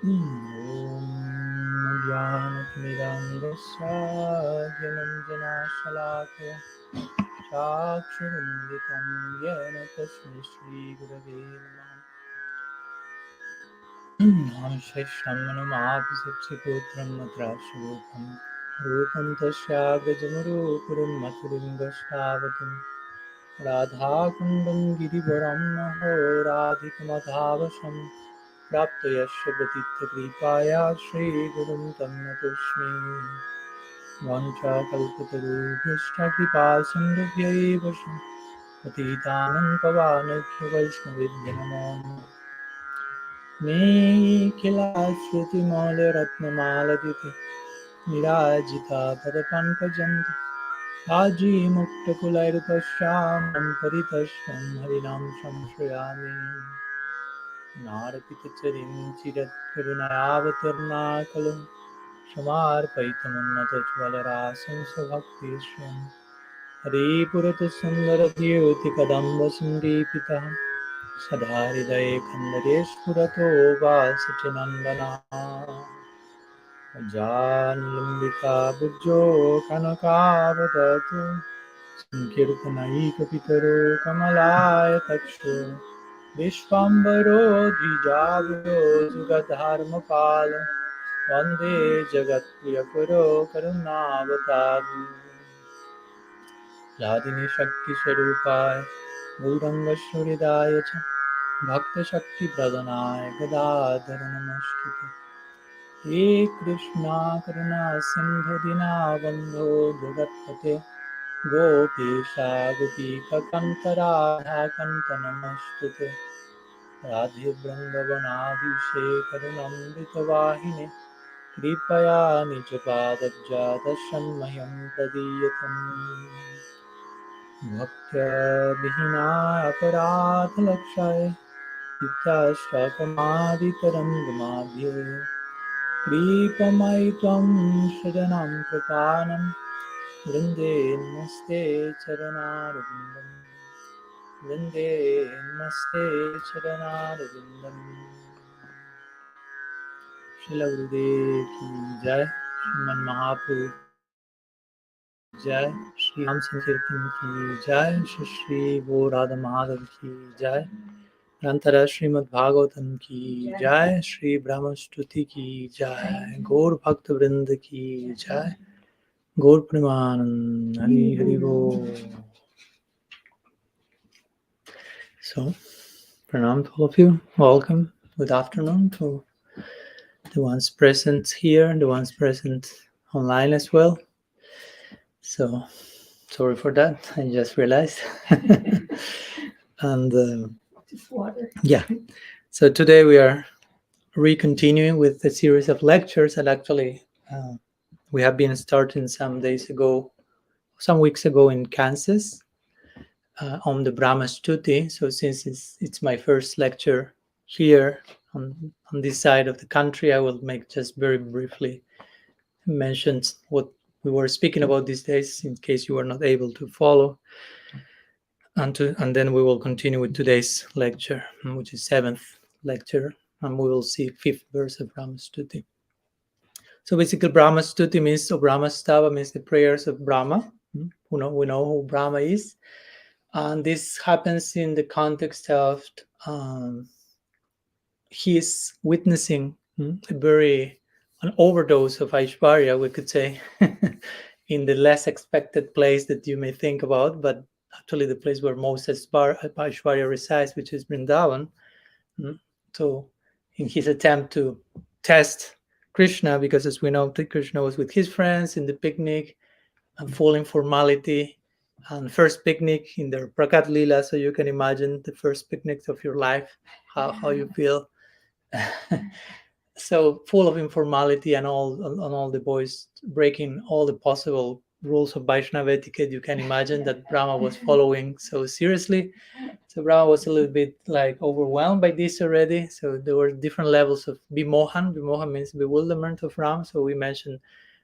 Om Jnanatmirandasya Jananjanashalakaya Chakshuranditam Yena Tasmai Shri Gurave Namaha Sheshammanamapisapsiputram Matrashurupam Rupam Tasya Gajamurupuram Maturingashavatam Radha Kundam Girivaram Maho Radhikamadhavasam Prapto Yasya Pratitya Kripaya Shri Gurum Tamnatoshmi Vancha Kalpatarubhyascha Kripa Sindhubhyaiva Patitanam Pavanebhyo Vaishnavibhyo Namo Nikhila Shruti Male Ratnamaladiti Nirajita Tadapankajanta Aji Mukta Kulairupashyamam Paritashvam Harinam Shamshrayami Narapita Charim Chirat Karunayavatarnakalam Samarpaitamannatachvalarasam Savaktishyam Hari Purata Sundara Dhyoti Kadamba Sandipita Sadharidaye Kandaresh Purato Vasachinandana Janlambita Bujjo Kanakavadatu Sankirtanaika Pitaro Kamalaya Takshu Vishvambaro Dvijavaro Jugadharma Pala Vande Jagat Priyakaro Karunavataru Yadini Shakti Swarupaya Gauranga Suridaya Cha Bhakta Shakti Pradhanaya Gadadhara Namaskute He Krishna Karuna Sindhu Dinabandho Jagatpate Gopesha Gopika Kanta Radha Kanta Namastute Radhe Vrindavanadishe Karunamrita Vahine Kripaya Nijapadabja Dashanmayam Pradiyatam Bhaktya Vihina Aparadha Lakshaya Nityashtakamaditarangmadhye Kripamai Tvam Sharanam Prapanam Vrinde Namaste Charanarvindam Vrinde Namaste Charanarvindam Srila Gurudev ki jai, Sriman Mahaprabhu ki jai, Shri Ram Sankirtan ki jai, Shri Bo Radha Madhav ki jai, Rantara Srimad Bhagavatam ki jai, Shri Brahma-stuti ki jai, Gaur Bhakta Vrinda ki jai, Gaur Premanand, Hari Hari Bo. So, pranam to all of you. Welcome. Good afternoon to the ones present here and the ones present online as well. So, sorry for that. I just realized. And yeah, so today we are continuing with the series of lectures that actually we have been starting some weeks ago in Kansas on the Brahma-stuti. So since it's my first lecture here on this side of the country, I will make just very briefly mention what we were speaking about these days in case you were not able to follow. And then we will continue with today's lecture, which is 7th lecture, and we will see 5th verse of Brahma-stuti. So basically, Brahma-stuti means, or Brahma-stava means the prayers of Brahma. We know who Brahma is. And this happens in the context of he is witnessing an overdose of Aishwarya, we could say, in the less expected place that you may think about, but actually the place where most Aishwarya resides, which is Vrindavan. So in his attempt to test Krishna, because as we know, Krishna was with his friends in the picnic and full informality, and first picnic in their Prakat Lila, so you can imagine the first picnic of your life, how you feel. So full of informality and all the boys breaking all the possible rules of Vaishnava etiquette you can imagine that Brahma was following so seriously. So Brahma was a little bit like overwhelmed by this already. So there were different levels of bimohan. Bimohan means bewilderment of Ram. So we mentioned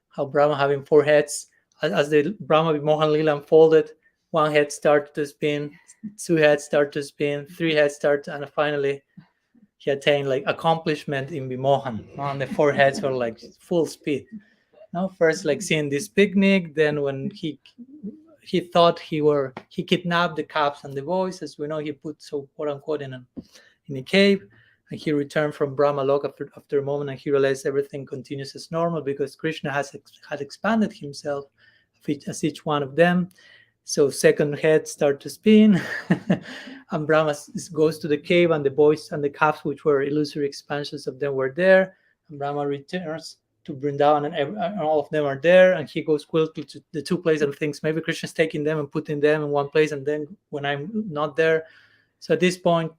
how Brahma having 4 heads. As the Brahma Bimohan Lila unfolded, 1 head started to spin, 2 heads started to spin, 3 heads started, and finally he attained like accomplishment in Vimohan. On the four heads were like full speed. Now first like seeing this picnic, then when he thought he kidnapped the calves and the boys, as we know, he put so quote unquote in a cave, and he returned from Brahma Lok after a moment, and he realized everything continues as normal because Krishna had expanded himself as each one of them. So second head start to spin, and Brahma goes to the cave, and the boys and the calves, which were illusory expansions of them, were there. And Brahma returns to Vrindavan, and all of them are there. And he goes quickly to the two places and thinks maybe Krishna's taking them and putting them in one place, and then when I'm not there. So at this point,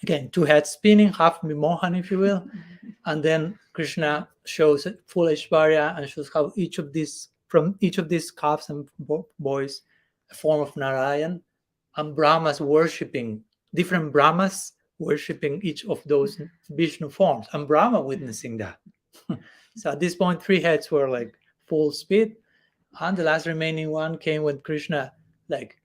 again, two heads spinning, half Vimohan, if you will. And then Krishna shows full Aishwarya and shows how from each of these calves and boys, a form of Narayan, and Brahmas worshipping, different Brahmas worshipping each of those Vishnu forms, and Brahma witnessing that. So at this point, three heads were like full speed, and the last remaining one came when Krishna like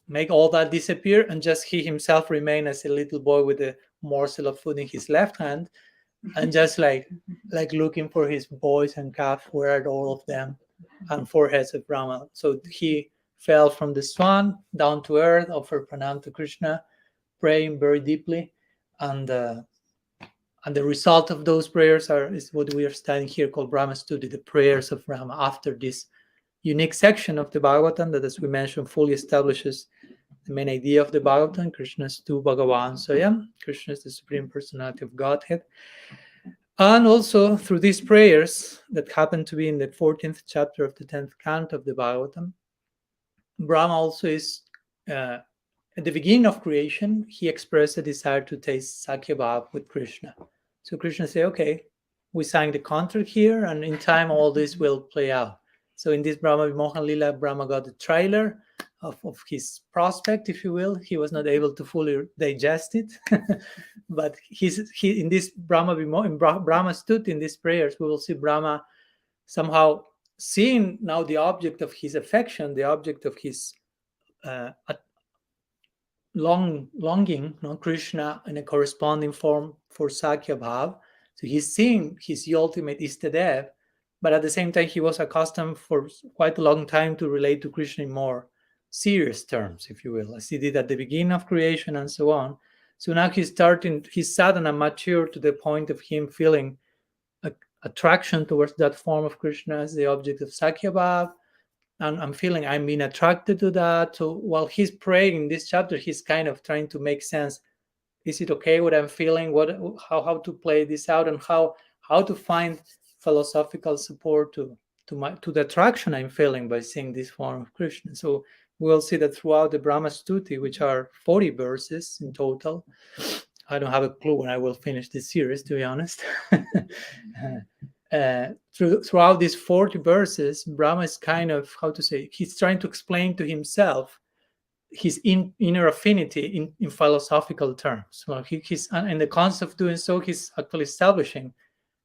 make all that disappear, and just he himself remain as a little boy with a morsel of food in his left hand, and just like looking for his boys and calves, where are all of them, and four heads of Brahma. So he fell from the swan down to earth, offered pranam to Krishna, praying very deeply, and the result of those prayers is what we are studying here, called Brahma-stuti, the prayers of Brahma, after this unique section of the Bhagavatam that, as we mentioned, fully establishes the main idea of the Bhagavatam, Krishna's tu Bhagavan Swayam, Krishna is the Supreme Personality of Godhead. And also through these prayers that happen to be in the 14th chapter of the 10th canto of the Bhagavatam, Brahma also is, at the beginning of creation, he expressed a desire to taste Sakya Bhav with Krishna. So Krishna said, okay, we signed the contract here, and in time all this will play out. So in this Brahma Vimohan Lila, Brahma got the trailer of his prospect, if you will. He was not able to fully digest it. But he in this Brahma-stuti, in these prayers, we will see Brahma somehow seeing now the object of his affection, the object of his longing, Krishna in a corresponding form for Sakya Bhav. So he's seeing his ultimate Istadev, but at the same time, he was accustomed for quite a long time to relate to Krishna in more serious terms, if you will, as he did at the beginning of creation and so on. So now his sadhana matured to the point of him feeling attraction towards that form of Krishna as the object of Sakya Bhav. And I'm feeling I'm being attracted to that. So while he's praying in this chapter, he's kind of trying to make sense. Is it okay what I'm feeling? How to play this out, and how to find philosophical support to the attraction I'm feeling by seeing this form of Krishna. So we'll see that throughout the Brahma-stuti, which are 40 verses in total. I don't have a clue when I will finish this series, to be honest. Throughout these 40 verses, Brahma is kind of, he's trying to explain to himself his inner affinity in philosophical terms. Well, he's in the concept of doing so, he's actually establishing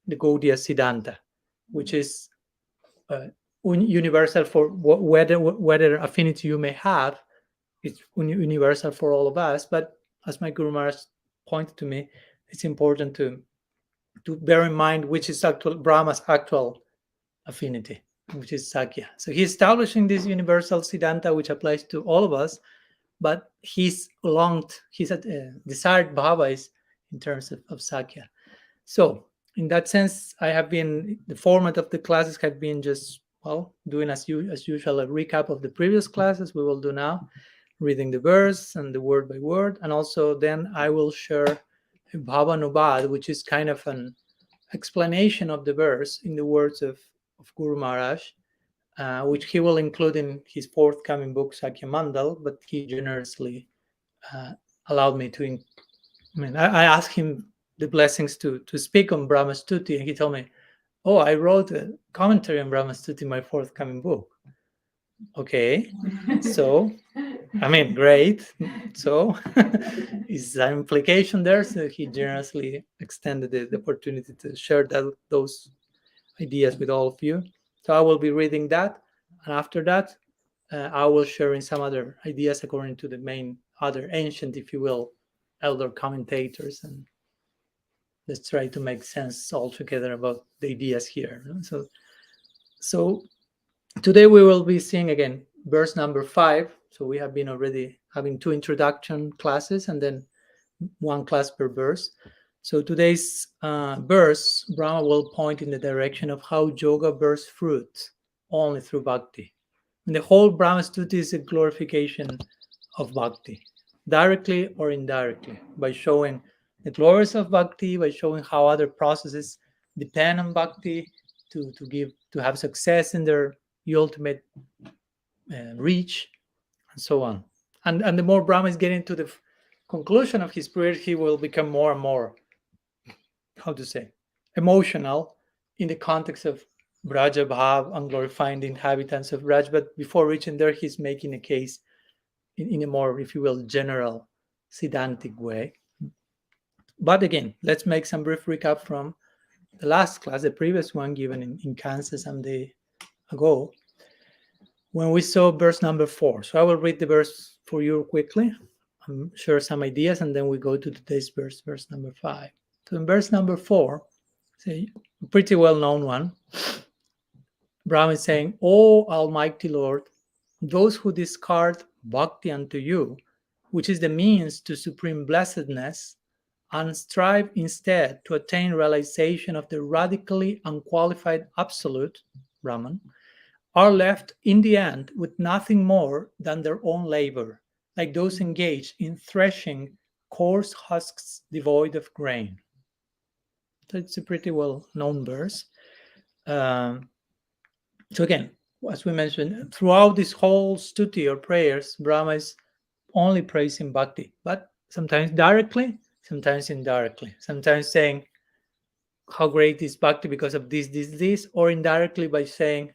the Gaudiya Siddhanta, which is universal for whether affinity you may have. It's universal for all of us. But as my Guru Maharaj pointed to me, it's important to bear in mind which is Brahma's actual affinity, which is Sakya. So he's establishing this universal Siddhanta which applies to all of us, but his desired bhava is in terms of Sakya. So in that sense, the format of the classes have been just, doing as usual, a recap of the previous classes we will do now, reading the verse and the word by word, and also then I will share a Bhavanubad, which is kind of an explanation of the verse in the words of Guru Maharaj, which he will include in his forthcoming book, Sakya Mandal, but he generously allowed me to. I asked him the blessings to speak on Brahma-stuti, and he told me, "Oh, I wrote a commentary on Brahma-stuti in my forthcoming book." Okay, so great. So is an implication there? So he generously extended the opportunity to share those ideas with all of you. So I will be reading that, and after that, I will share in some other ideas according to the main other ancient, if you will, elder commentators and let's try to make sense all together about the ideas here. So today we will be seeing again verse number 5. So we have been already having 2 introduction classes and then 1 class per verse. So today's verse, Brahma will point in the direction of how yoga bears fruit only through bhakti. And the whole Brahma-stuti is a glorification of bhakti, directly or indirectly, by showing the glories of bhakti, by showing how other processes depend on bhakti to have success in their ultimate reach, and so on. And the more Brahma is getting to the conclusion of his prayer, he will become more and more, how to say, emotional in the context of Braja Bhav and glorifying the inhabitants of Braj. But before reaching there, he's making a case in a more, if you will, general Siddhantic way. But again, let's make some brief recap from the last class, the previous one given in Kansas some day ago, when we saw verse number 4. So I will read the verse for you quickly, share some ideas, and then we go to today's verse number 5. So in verse number 4, it's a pretty well-known one. Brahma is saying, "O Almighty Lord, those who discard bhakti unto you, which is the means to supreme blessedness, and strive instead to attain realization of the radically unqualified absolute, Brahman, are left in the end with nothing more than their own labor, like those engaged in threshing coarse husks devoid of grain." So it's a pretty well-known verse. So again, as we mentioned, throughout this whole stuti or prayers, Brahma is only praising bhakti, but sometimes directly, sometimes indirectly, sometimes saying how great is bhakti because of this, or indirectly by saying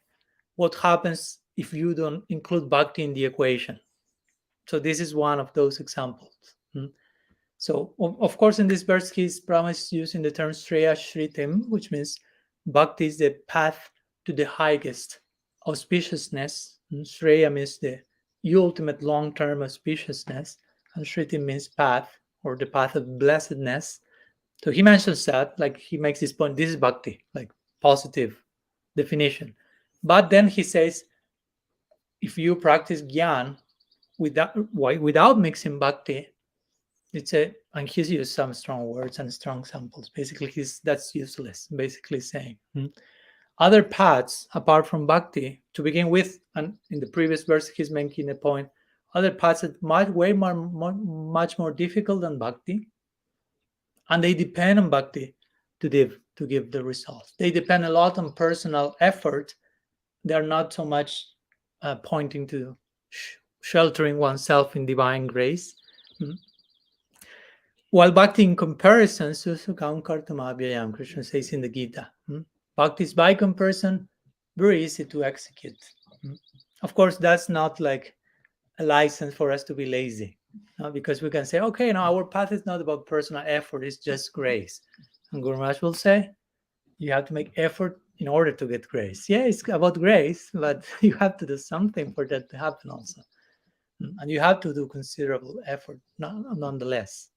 what happens if you don't include bhakti in the equation. So this is one of those examples. So of course in this verse Brahma is using the term Shreya Shritim, which means bhakti is the path to the highest auspiciousness. Shreya means the ultimate long-term auspiciousness, and Shritim means path, or the path of blessedness. So he mentions that, like he makes this point, this is bhakti, like positive definition. But then he says, if you practice gyan without mixing bhakti, and he's used some strong words and strong samples. Basically, that's useless. Basically saying other paths apart from bhakti, to begin with, and in the previous verse he's making a point, other paths that much more difficult than bhakti, and they depend on bhakti to give the results. They depend a lot on personal effort. They're not so much pointing to sheltering oneself in divine grace. While bhakti, in comparison, susukam kartamabhyayam, Krishna says in the Gita, bhakti is by comparison very easy to execute. Of course, that's not like a license for us to be lazy, because we can say, okay, no, our path is not about personal effort, it's just grace. And Guru Maharaj will say, you have to make effort in order to get grace. Yeah, it's about grace, but you have to do something for that to happen also. And you have to do considerable effort nonetheless.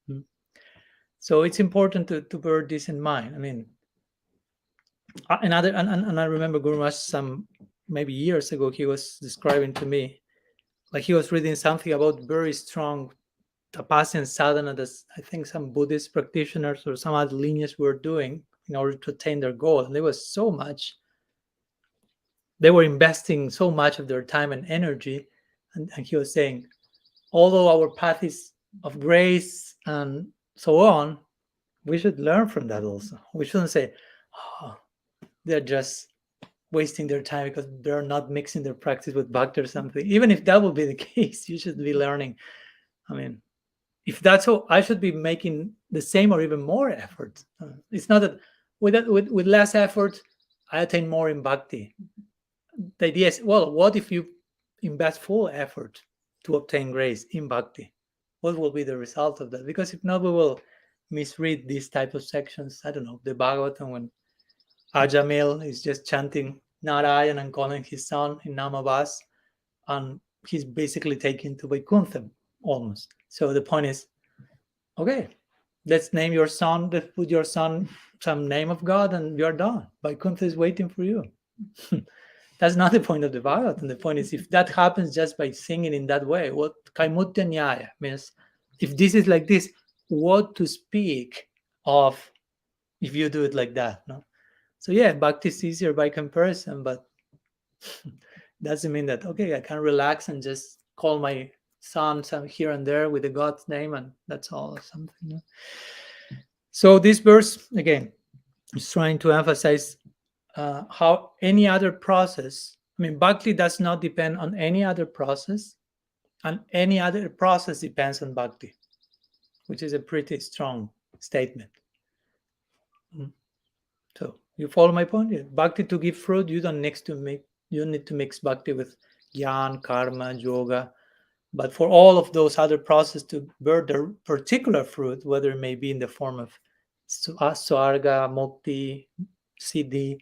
So it's important to bear this in mind. I mean, and I remember Guru Maharaj some maybe years ago, he was describing to me, like he was reading something about very strong tapasya and sadhana that I think some Buddhist practitioners or some other lineage were doing in order to attain their goal. And there was so much, they were investing so much of their time and energy. And he was saying, although our path is of grace and so on, we should learn from that also. We shouldn't say, oh, they're just wasting their time because they're not mixing their practice with bhakti or something. Even if that would be the case, you should be learning. I mean, if that's so, I should be making the same or even more effort. It's not that with less effort, I attain more in bhakti. The idea is, well, what if you invest full effort to obtain grace in bhakti? What will be the result of that? Because if not, we will misread these type of sections. I don't know, the Bhagavatam, when Ajamil is just chanting Narayan and calling his son in Namavas, and he's basically taken to Vaikuntha almost. So the point is, okay, Let's name your son, let's put your son some name of God, and you're done. Vaikuntha is waiting for you. That's not the point of the Bhagavatam. The point is, if that happens just by singing in that way, what kaimutya nyaya means, if this is like this, what to speak of if you do it like that, no? So yeah, bhakti is easier by comparison, but doesn't mean that, okay, I can relax and just call my son some here and there with the God's name, and that's all or something. No? So this verse, again, is trying to emphasize how any other process, I mean, bhakti does not depend on any other process, and any other process depends on bhakti, which is a pretty strong statement. So you follow my point? Yeah. Bhakti to give fruit, you need to mix bhakti with jnana, karma, yoga. But for all of those other processes to bear their particular fruit, whether it may be in the form of swarga, mukti, siddhi,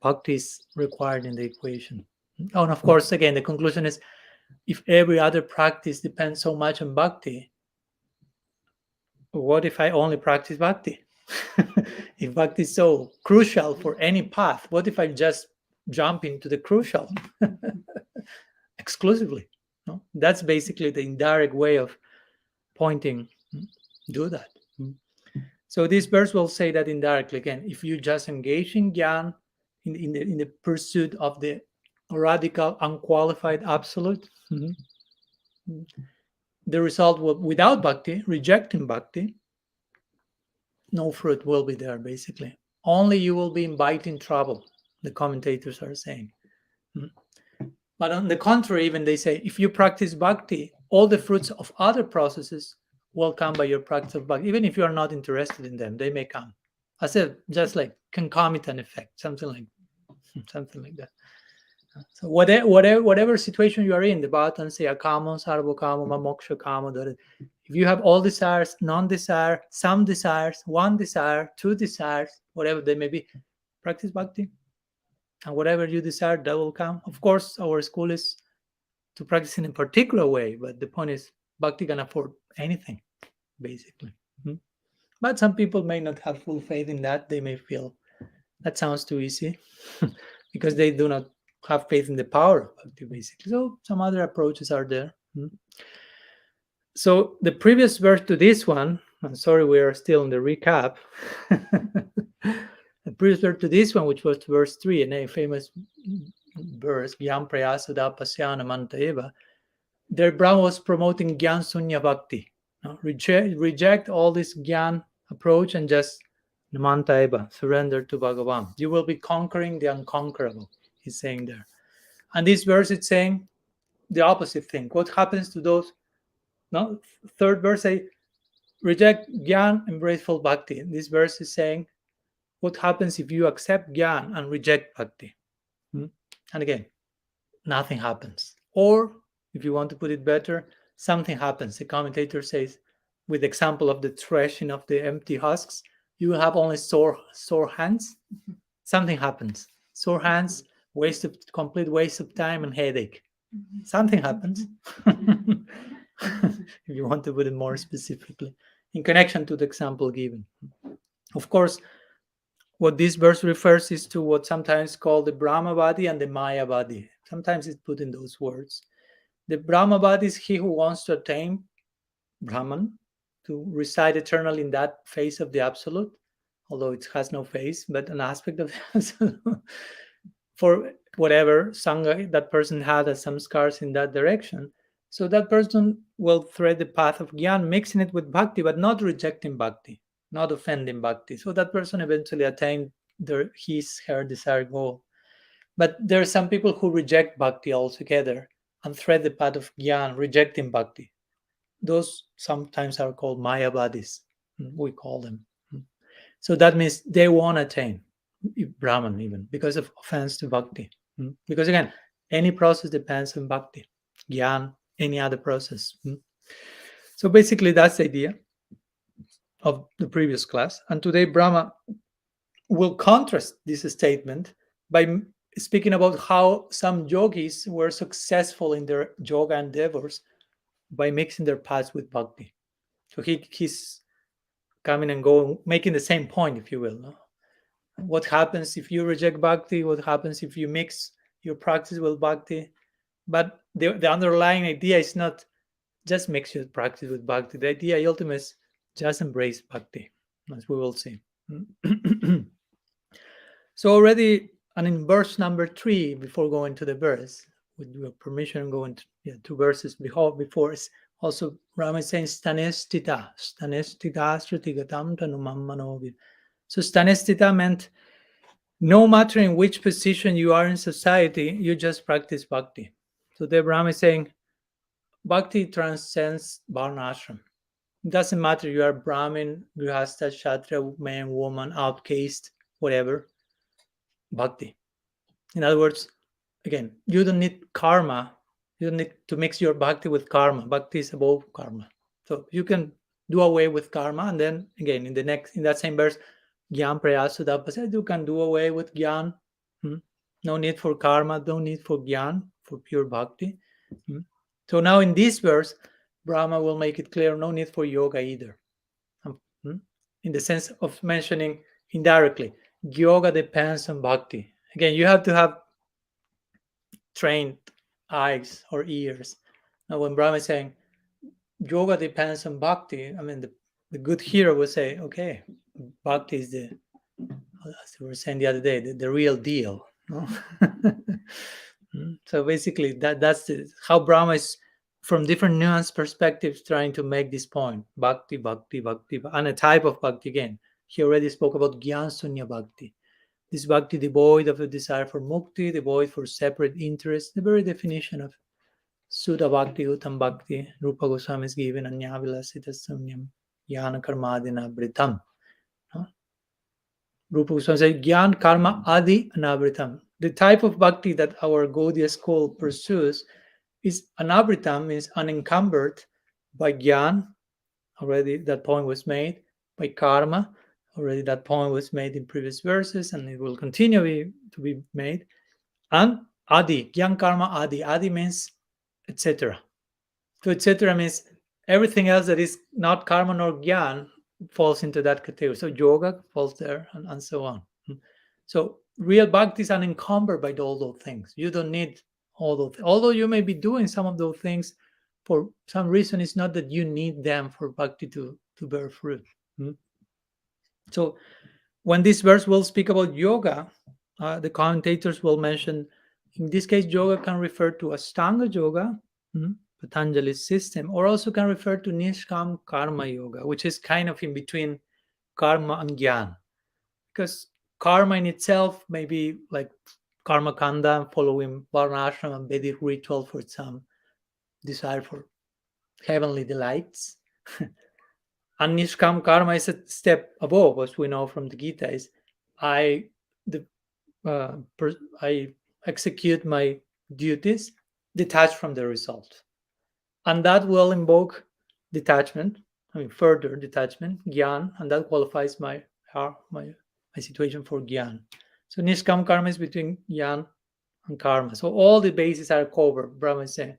bhakti is required in the equation. Oh, and of course, again, the conclusion is, if every other practice depends so much on bhakti, what if I only practice bhakti? If bhakti is so crucial for any path, what if I just jump into the crucial exclusively? No? That's basically the indirect way of pointing, do that. So this verse will say that indirectly. Again, if you just engage in jnana, in the pursuit of the radical, unqualified absolute, the result will, without bhakti, rejecting bhakti, no fruit will be there, basically. Only you will be inviting trouble, the commentators are saying. But on the contrary, even they say, if you practice bhakti, all the fruits of other processes will come by your practice of bhakti. Even if you are not interested in them, they may come. I said, just like concomitant effect, something like that. So whatever situation you are in, the Bhattan say, akamo, sarvakamo, moksha kamo. If you have all desires, non-desire, some desires, one desire, two desires, whatever they may be, practice bhakti. And whatever you desire, that will come. Of course, our school is to practice in a particular way, but the point is, bhakti can afford anything, basically. But some people may not have full faith in that. They may feel that sounds too easy because they do not have faith in the power of bhakti, basically. So some other approaches are there. So the previous verse to this one, I'm sorry, we are still in the recap. The previous verse to this one, which was verse 3, a famous verse, Gyam Prayasada Pasyana Manta Eva, there Brahma was promoting Gyan Sunya Bhakti. Reject all this Gyan approach and just Namanta Eva, surrender to Bhagavan. You will be conquering the unconquerable, he's saying there. And this verse is saying the opposite thing. What happens to those? No, third verse say, reject Gyan, embrace full Bhakti. And this verse is saying, what happens if you accept Gyan and reject Bhakti? And again, nothing happens. Or, if you want to put it better, something happens. The commentator says, with the example of the threshing of the empty husks, you will have only sore hands. Something happens. Sore hands, complete waste of time and headache. Something happens. If you want to put it more specifically, in connection to the example given. Of course, what this verse refers is to what sometimes called the Brahma-vadi and the Maya-vadi. Sometimes it's put in those words. The Brahma-vadi is he who wants to attain Brahman, to reside eternally in that phase of the Absolute, although it has no face, but an aspect of the Absolute. For whatever Sangha that person had as some scars in that direction. So that person will thread the path of Gyan, mixing it with Bhakti, but not rejecting Bhakti, not offending Bhakti. So that person eventually attained her desired goal. But there are some people who reject Bhakti altogether and thread the path of Gyan, rejecting Bhakti. Those sometimes are called Mayavadis, we call them. So that means they won't attain Brahman even because of offense to Bhakti. Because again, any process depends on Bhakti, Gyan, any other process. So basically that's the idea of the previous class. And today Brahma will contrast this statement by speaking about how some yogis were successful in their yoga endeavors by mixing their paths with Bhakti. So he's coming and going, making the same point, if you will. No? What happens if you reject bhakti? What happens if you mix your practice with bhakti? But the underlying idea is not just mix your practice with bhakti. The idea ultimately is just embrace bhakti, as we will see. So already, and in verse number 3, before going to the verse, with your permission, going to 2 verses before is also Rama is saying stanestita srutigatam tanumam manovid. So stanestita meant no matter in which position you are in society, you just practice bhakti. So the Brahma is saying bhakti transcends varna ashram. It doesn't matter you are Brahmin, Grihastha, Kshatriya, man, woman, outcast, whatever. Bhakti. In other words, again, you don't need karma. You don't need to mix your bhakti with karma. Bhakti is above karma. So you can do away with karma, and then again in that same verse, Gyan Prayasudapasya, you can do away with Gyan. No need for karma, no need for Gyan, for pure bhakti. So now in this verse, Brahma will make it clear, no need for yoga either. In the sense of mentioning indirectly, yoga depends on bhakti. Again, you have to have trained eyes or ears. Now, when Brahma is saying yoga depends on bhakti, I mean, the good hearer will say, okay, bhakti is as we were saying the other day, the real deal. No? So basically, that's how Brahma is, from different nuanced perspectives, trying to make this point. Bhakti, bhakti, bhakti, and a type of bhakti again. He already spoke about Gyan Sunya Bhakti. This bhakti devoid of a desire for mukti, devoid for separate interest, the very definition of Sudha Bhakti, Uttam Bhakti, Rupa Goswami is given Anyavilasita Sunyam, Jnana Karmadina Britam. Rupa Goswami says, Gyan Karma Adi Anabritam. The type of bhakti that our Gaudiya school pursues is anabritam, means unencumbered by Gyan, already that point was made, by karma, already that point was made in previous verses, and it will continue to be made. And Adi, Gyan Karma Adi. Adi means etc. So etc. means everything else that is not karma nor Gyan falls into that category. So yoga falls there, and so on. So real bhakti is unencumbered by all those things. You don't need all those. Although you may be doing some of those things for some reason, it's not that you need them for bhakti to bear fruit. So when this verse will speak about yoga, the commentators will mention, in this case, yoga can refer to Ashtanga yoga, Patanjali's system, or also can refer to Nishkam Karma yoga, which is kind of in between karma and Gyan. Because karma in itself may be like karma kanda, following varna ashram and Vedic ritual for some desire for heavenly delights. And Nishkam karma is a step above, as we know from the Gita, is I execute my duties detached from the result. And that will invoke detachment, further detachment, Gyan, and that qualifies my situation for Gyan. So Nishkam karma is between Gyan and karma. So all the bases are covered, Brahma is saying.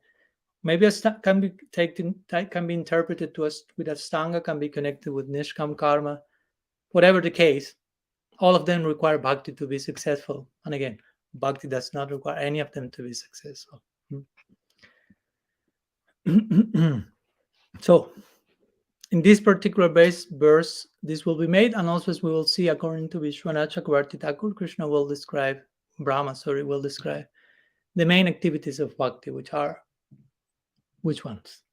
Maybe can be interpreted to us with Ashtanga, can be connected with Nishkam karma. Whatever the case, all of them require bhakti to be successful. And again, bhakti does not require any of them to be successful. So, in this particular verse, this will be made, and also as we will see, according to Vishwanath Chakravarti Thakur, Krishna will describe, will describe the main activities of bhakti, which are, which ones?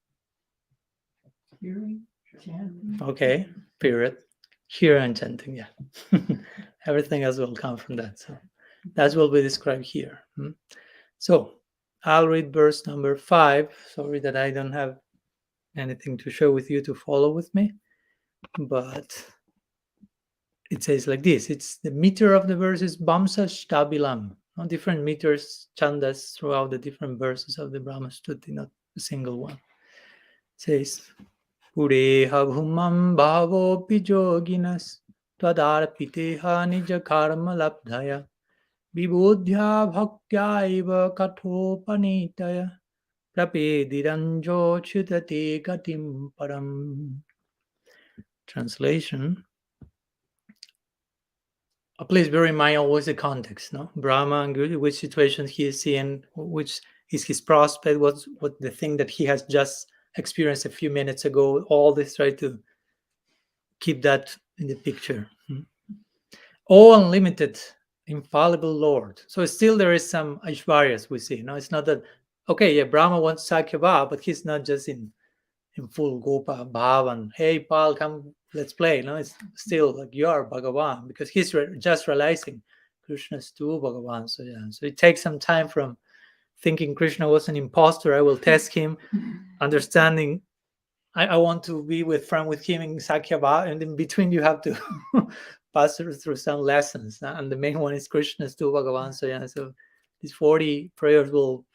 Hearing, chanting. Okay, period. Hearing and chanting, yeah. Everything else will come from that. So that will be described here. So I'll read verse number 5. Sorry that I don't have anything to show with you to follow with me, but it says like this. It's the meter of the verse is Bamsa Shtabilam. Different meters, chandas throughout the different verses of the Brahma-stuti, not a single one. It says, Pureha bhumam bhavo pijoginas tvadarpiteha nija karma labdhaya vibodhya bhaktya kathopanitaya prapediranjo chutate gatim param. translation. Please bear in mind always the context, no? Brahma and which situations he is seeing, which is his prospect, what the thing that he has just experienced a few minutes ago. All this, try to keep that in the picture. Oh, unlimited, infallible Lord. So still there is some Aishwaryas we see. No, it's not that, okay, yeah, Brahma wants Sakya Bhava, but he's not just in full Gopa Bhav and, hey, Pal, come, let's play. No, it's still like you are Bhagavan, because he's just realizing Krishna's too Bhagavan. So yeah, so it takes some time from thinking Krishna was an imposter. I will test him, understanding I want to be friend with him in Sakya Bhava, and in between you have to pass through some lessons. And the main one is Krishna's too Bhagavan. So yeah, so these 40 prayers will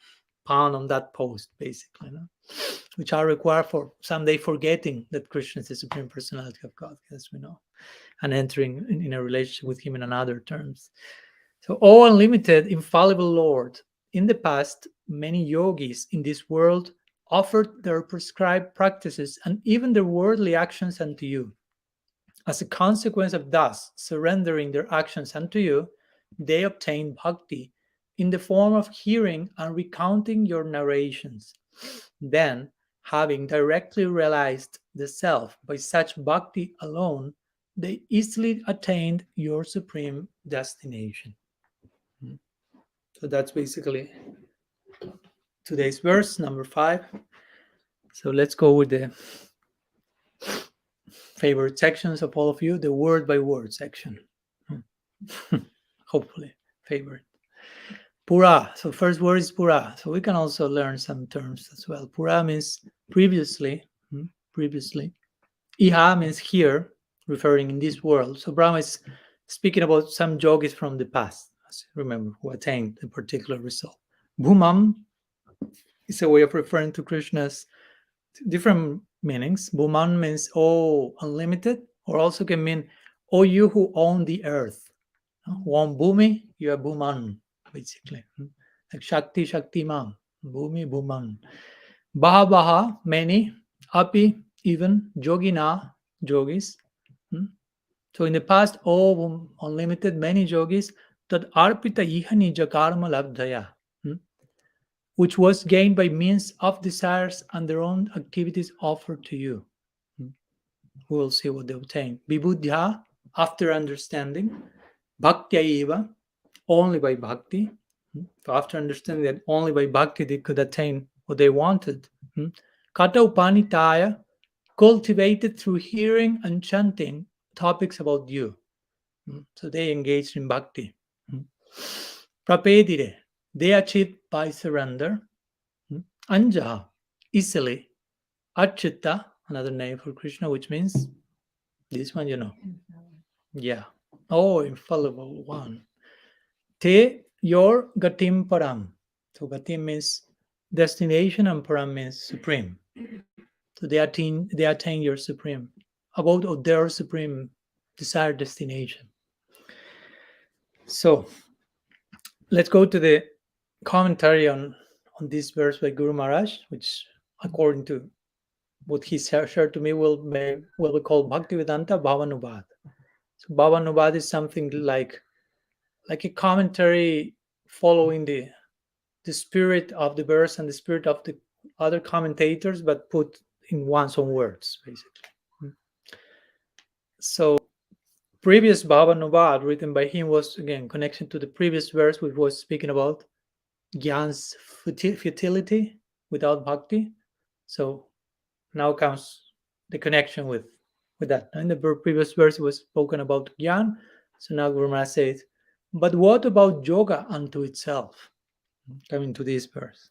pound on that post, basically, no? Which are required for someday forgetting that Krishna is the Supreme Personality of God, as we know, and entering in a relationship with him in another terms. So, oh unlimited, infallible Lord, in the past, many yogis in this world offered their prescribed practices and even their worldly actions unto you. As a consequence of thus surrendering their actions unto you, they obtained bhakti in the form of hearing and recounting your narrations. Then, having directly realized the self by such bhakti alone, they easily attained your supreme destination. So that's basically today's verse, number 5. So let's go with the favorite sections of all of you, the word by word section. Hopefully, favorite. Pura. So first word is pura. So we can also learn some terms as well. Pura means previously. Previously. Iha means here, referring in this world. So Brahma is speaking about some yogis from the past, remember, who attained a particular result. Bhumam is a way of referring to Krishna's different meanings. Bhuman means, oh, unlimited, or also can mean, oh, you who own the earth. Who own Bhumi, you are Bhuman, basically. Like Shakti, Shaktiman, Bhumi, Bhuman. Baha, Baha, many. Api, even. Yogina, yogis. So in the past, oh, unlimited, many yogis, that arpita iha nija karma labdhaya, which was gained by means of desires and their own activities offered to you. We will see what they obtain. Vibhuddha, after understanding. Bhaktya eva, only by bhakti. So after understanding that only by bhakti they could attain what they wanted. Kata upanitaya, cultivated through hearing and chanting topics about you. So they engaged in bhakti. Prapedire, they achieved by surrender. Anjaha, easily. Achyuta, another name for Krishna, which means this one, you know. Yeah. Oh, infallible one. Te, your gatim param. So gatim means destination and param means supreme. So they attain your supreme, about their supreme desired destination. So let's go to the commentary on this verse by Guru Maharaj, which according to what he shared to me will be called Bhaktivedanta Bhavanubhad. So Bhavanubhad is something like a commentary following the spirit of the verse and the spirit of the other commentators, but put in one's own words, basically. So previous Bhavanubhad written by him was, again, connection to the previous verse, which was speaking about Gyan's futility without bhakti. So now comes the connection with that. In the previous verse was spoken about Gyan. So now Guru Maharaj says, but what about yoga unto itself? Coming to this verse.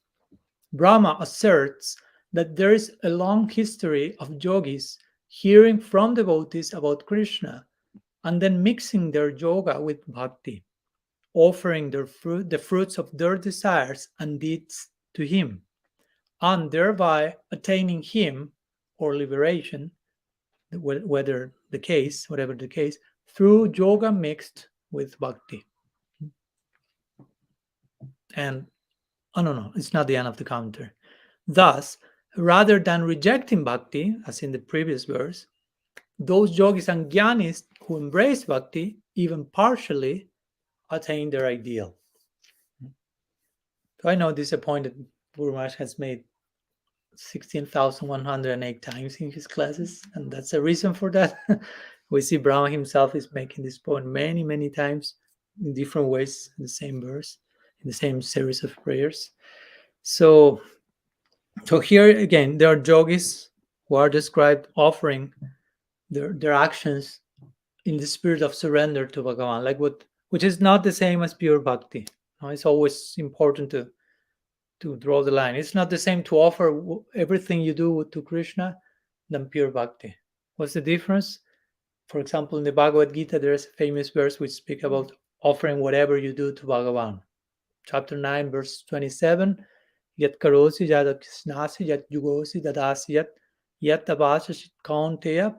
Brahma asserts that there is a long history of yogis hearing from devotees about Krishna and then mixing their yoga with bhakti, offering the fruits of their desires and deeds to him, and thereby attaining him or liberation, whatever the case, through yoga mixed with bhakti. And no, it's not the end of the commentary. Thus, rather than rejecting bhakti, as in the previous verse, those yogis and jnanis who embrace bhakti, even partially, attain their ideal. So I know this is a point that Guru Maharaj has made 16,108 times in his classes, and that's a reason for that. We see Brahma himself is making this point many, many times in different ways in the same verse, in the same series of prayers. So here again, there are yogis who are described offering their actions in the spirit of surrender to Bhagavan, which is not the same as pure bhakti. It's always important to draw the line. It's not the same to offer everything you do to Krishna than pure bhakti. What's the difference? For example, in the Bhagavad Gita, there's a famous verse which speaks about offering whatever you do to Bhagavan. Chapter 9, verse 27, Yat karosi yat kisnasi yat yugosi dadasi yat tabasashit kaunteya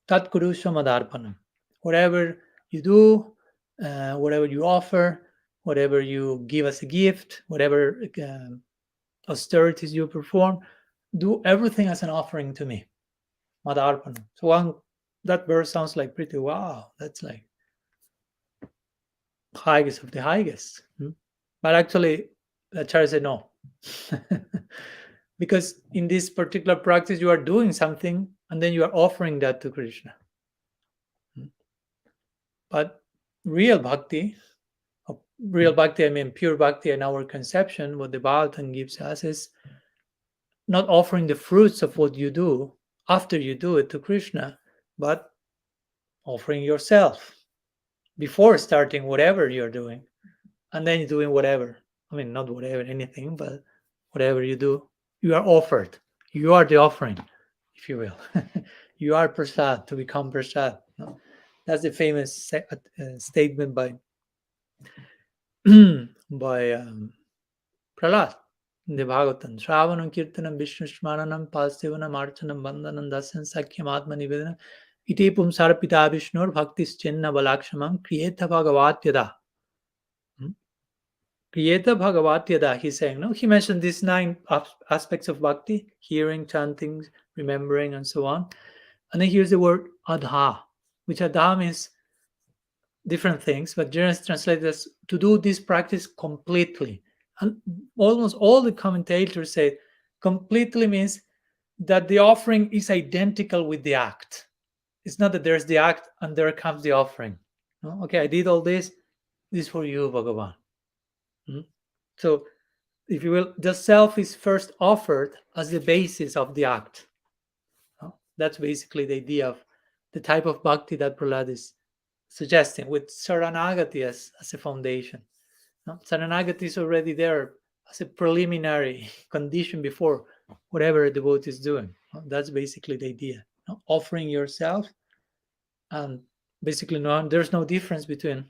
tat kurusha madarpanam. Whatever you do, whatever you offer, whatever you give as a gift, whatever austerities you perform, do everything as an offering to me. Madarpanam. So that verse sounds like pretty wow. That's like highest of the highest. But actually, Acharya said no. Because in this particular practice, you are doing something and then you are offering that to Krishna. But real bhakti, I mean pure bhakti in our conception, what the Bhagavatam gives us is not offering the fruits of what you do after you do it to Krishna, but offering yourself before starting whatever you're doing, and then doing whatever. I mean, not whatever, anything, but whatever you do, you are offered. You are the offering, if you will. You are prasad, to become prasad. That's the famous statement by Prahlad in the Bhagavatam. Shravanam kirtanam vishnu smaranam pasivanam archanam bandhanam dasan sakyam atma nivedanam iti pumsara pita vishnur bhaktis chenna balakshamam kriyeta bhagavatyada. Kriyeta bhagavatyada, he's saying. No, he mentioned these 9 aspects of bhakti: hearing, chanting, remembering, and so on. And then here's the word adha, which adha means different things, but generally translated as to do this practice completely. And almost all the commentators say completely means that the offering is identical with the act. It's not that there's the act and there comes the offering. No? Okay, I did all this. This is for you, Bhagavan. So, if you will, the self is first offered as the basis of the act. That's basically the idea of the type of bhakti that Prahlad is suggesting, with Saranagati as a foundation. Saranagati is already there as a preliminary condition before whatever a devotee is doing. That's basically the idea. Offering yourself, and basically there's no difference between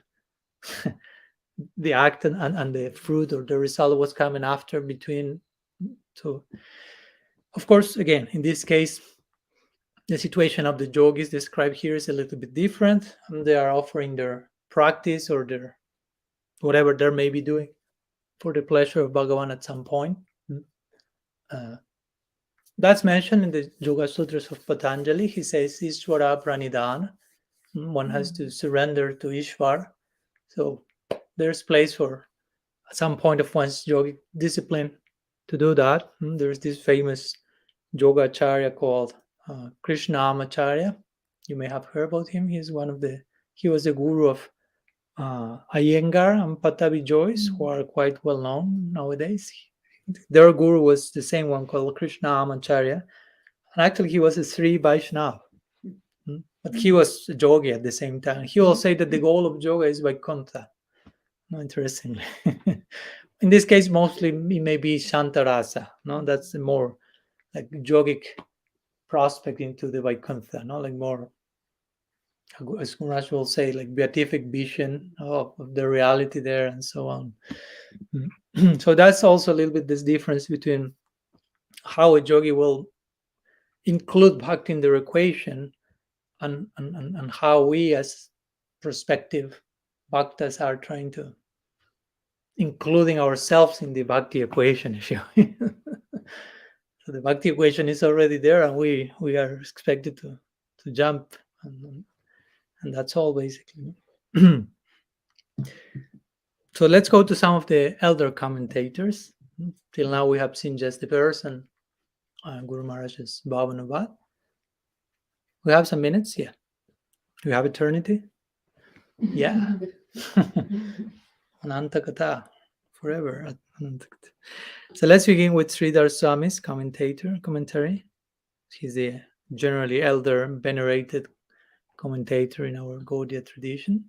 the act and the fruit or the result of what's coming after between. So, of course, again, in this case, the situation of the yogis described here is a little bit different. And they are offering their practice or their whatever they may be doing for the pleasure of Bhagavan at some point. That's mentioned in the Yoga Sutras of Patanjali. He says, Ishvara Pranidhana. One has to surrender to Ishvara. So there's place for, at some point of one's yogic discipline, to do that. There's this famous yoga acharya called Krishna Amacharya. You may have heard about him. He was the guru of Iyengar and Patabi Joyce, who are quite well known nowadays. Their guru was the same one called Krishna Amacharya. And actually, he was a Sri Vaishnava. But he was a yogi at the same time. He will say that the goal of yoga is Vaikuntha. Interestingly. In this case, mostly it may be Shantarasa. That's the more like yogic prospect into the Vaikuntha, like more, as Maharaj will say, like beatific vision of the reality there and so on. So that's also a little bit this difference between how a yogi will include bhakti in their equation and how we as prospective bhaktas are trying to including ourselves in the bhakti equation. So the bhakti equation is already there, and we are expected to jump And that's all basically. So let's go to some of the elder commentators. Till now we have seen just the verse and Guru Maharaj's Bhavanavad. We have some minutes, yeah. We have eternity, yeah. Anantakata, forever. So let's begin with Sridhar Swami's commentary. He's the generally elder, venerated commentator in our Gaudiya tradition.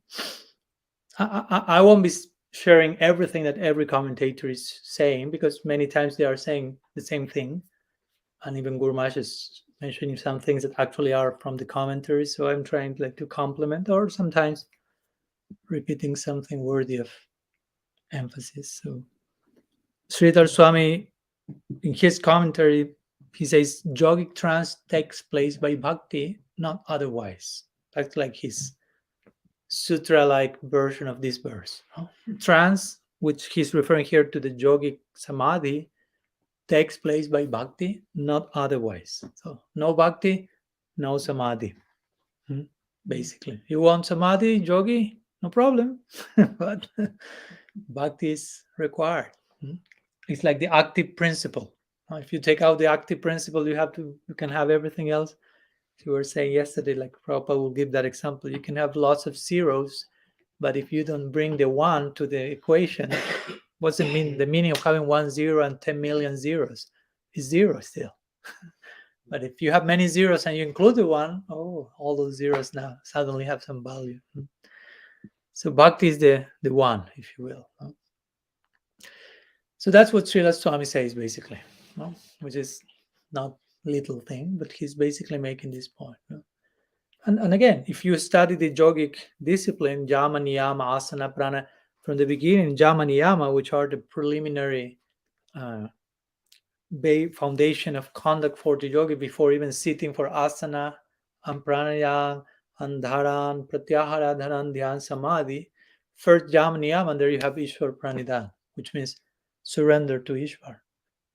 I won't be sharing everything that every commentator is saying, because many times they are saying the same thing, and even Guru Maharaj is mentioning some things that actually are from the commentaries. So I'm trying to complement, or sometimes repeating something worthy of emphasis. So Sridhar Swami, in his commentary, he says yogic trance takes place by bhakti, not otherwise. That's like his sutra-like version of this verse. Trance, which he's referring here to the yogic samadhi, takes place by bhakti, not otherwise. So no bhakti, no samadhi. Basically, you want samadhi, yogi, no problem, but bhakti is required. It's like the active principle. If you take out the active principle, you can have everything else. You were saying yesterday, like Prabhupada will give that example. You can have lots of zeros, but if you don't bring the one to the equation, what's it mean? The meaning of having 1 0 and 10 million zeros is zero still. But if you have many zeros and you include the one, all those zeros now suddenly have some value. So bhakti is the one, if you will. So that's what Srila Swami says, basically, which is not little thing, but he's basically making this point. And again, if you study the yogic discipline, Yama, Niyama, Asana, Prana, from the beginning, Yama, Niyama, which are the preliminary foundation of conduct for the yogi before even sitting for asana and pranayama and dharan, pratyahara, dharan, dhyan, samadhi. First Yama, Niyama, and there you have Ishwar Pranidhan, which means surrender to Ishwar.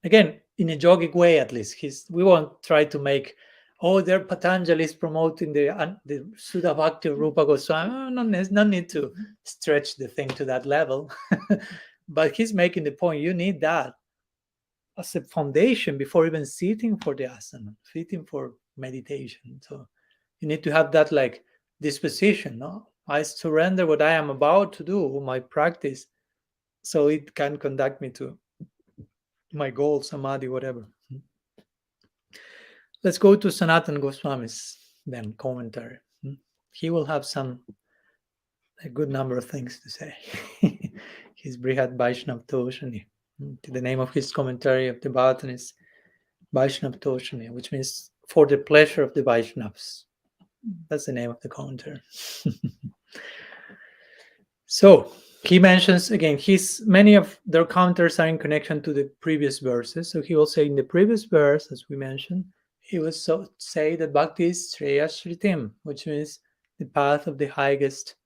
Again, in a yogic way, at least. We won't try to make, there Patanjali is promoting the Sudha Bhakti of Rupa Goswami. No need to stretch the thing to that level. But he's making the point, you need that as a foundation before even sitting for the asana, sitting for meditation. So you need to have that like disposition. No? I surrender what I am about to do, my practice, so it can conduct me to my goal, samadhi, whatever. Let's go to Sanatana Goswami's then commentary. He will have a good number of things to say. His Brihad Vaishnav Toshani. The name of his commentary of the Bhagavatam is Vaishnav Toshani, which means for the pleasure of the Vaishnavas. That's the name of the commentary. So he mentions again, many of their commentaries are in connection to the previous verses. So he will say in the previous verse, as we mentioned, he will say that Bhakti is Shreya Shritim, which means the path of the highest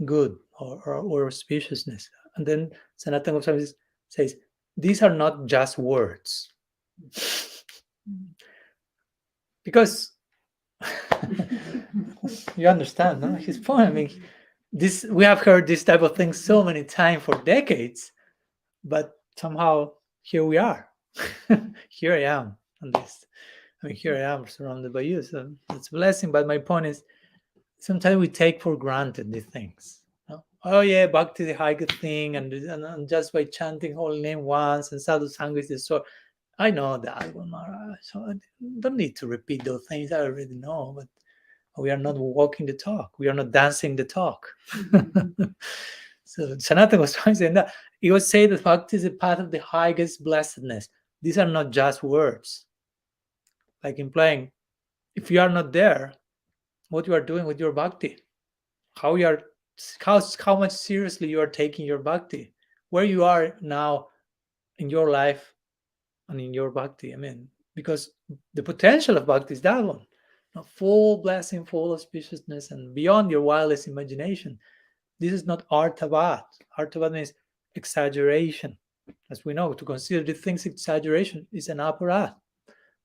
good or auspiciousness. And then Sanatana Goswami says, these are not just words. Because you understand, no? His point. I mean, we have heard this type of thing so many times for decades, but somehow here we are. Here I am on this. I mean, here I am surrounded by you, so it's a blessing. But my point is, sometimes we take for granted these things. Oh yeah, bhakti is the highest thing, and just by chanting holy name once and sadhu sangha is the source. I know that one, Maharaj. So I don't need to repeat those things. I already know, but we are not walking the talk. We are not dancing the talk. So Sanatana Goswami saying that he would say that bhakti is a path of the highest blessedness. These are not just words, like implying if you are not there, what you are doing with your bhakti, how much seriously you are taking your bhakti, where you are now in your life and in your bhakti. I mean, because the potential of bhakti is that one, full blessing, full auspiciousness, and beyond your wildest imagination. This is not artavad. Artavad means exaggeration. As we know, to consider the things exaggeration is an aparat.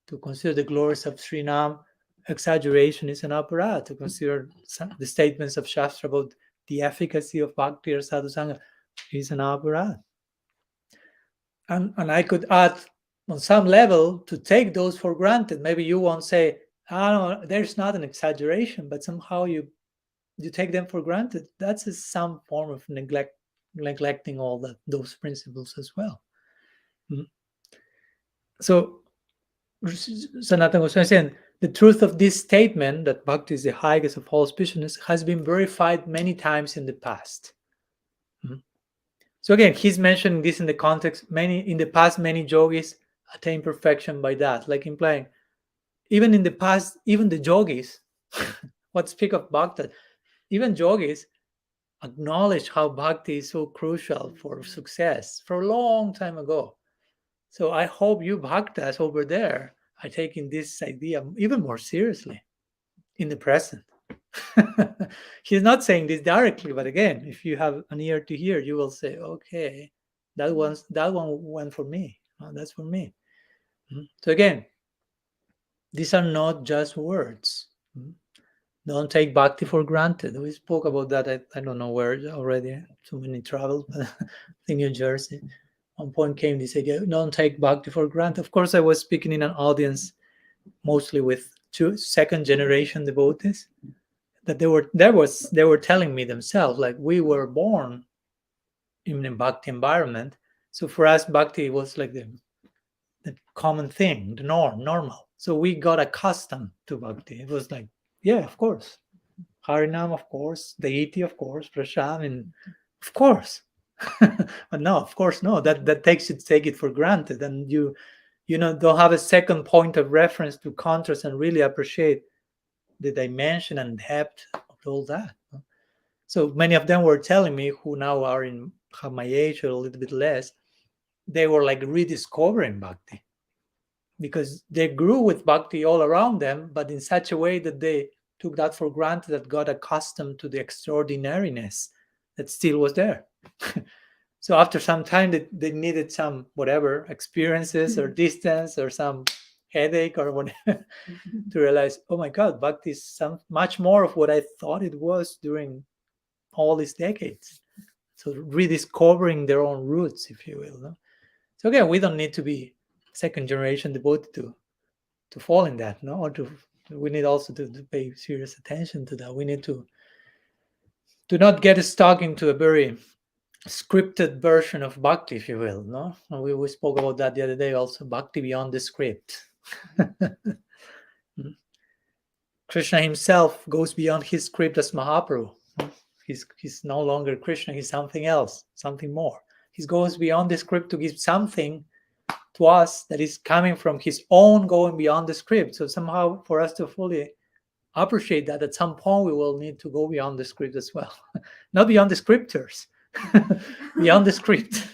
To consider the glories of Srinam exaggeration is an opera, to consider the statements of Shastra about the efficacy of bhakti or sadhusanga is an opera. And I could add on some level to take those for granted. Maybe you won't say, oh, there's not an exaggeration, but somehow you take them for granted. That's some form of neglecting all those principles as well. So Sanatana Goswami saying the truth of this statement that bhakti is the highest of all auspiciousness has been verified many times in the past. So again, he's mentioning this in the context, in the past, many yogis attained perfection by that, like implying, even in the past, even the yogis, what speak of bhakti, even yogis acknowledge how bhakti is so crucial for success for a long time ago. So I hope you bhaktas over there are taking this idea even more seriously in the present. He's not saying this directly, but again, if you have an ear to hear, you will say, okay, that one went for me. Oh, that's for me. So again, these are not just words. Don't take bhakti for granted. We spoke about that. I don't know where already. Too many travels, but I think New Jersey. One point came this idea: don't take bhakti for granted. Of course, I was speaking in an audience mostly with second-generation devotees. That they were telling me themselves, like, we were born in a bhakti environment, so for us bhakti was like the common thing, the normal. So we got accustomed to bhakti. It was like, yeah, of course, Harinam, of course, deity, of course, Prashad, and of course. But no, of course, no. That take it for granted, and you don't have a second point of reference to contrast and really appreciate the dimension and depth of all that. So many of them were telling me, who now have my age or a little bit less, they were like rediscovering bhakti, because they grew with bhakti all around them, but in such a way that they took that for granted, that got accustomed to the extraordinariness that still was there. So after some time, they needed some whatever experiences or distance or some headache or whatever to realize, oh my God, bhakti is much more of what I thought it was during all these decades. So rediscovering their own roots, if you will. No? So again, we don't need to be second-generation devoted to fall in that, no? Or we need also to pay serious attention to that. We need to not get stuck into a very scripted version of bhakti, if you will. No, we spoke about that the other day also. Bhakti beyond the script. Krishna himself goes beyond his script as Mahaprabhu. He's no longer Krishna. He's something else, something more. He goes beyond the script to give something to us that is coming from his own, going beyond the script. So somehow, for us to fully appreciate that, at some point we will need to go beyond the script as well. Not beyond the scriptures, beyond the script.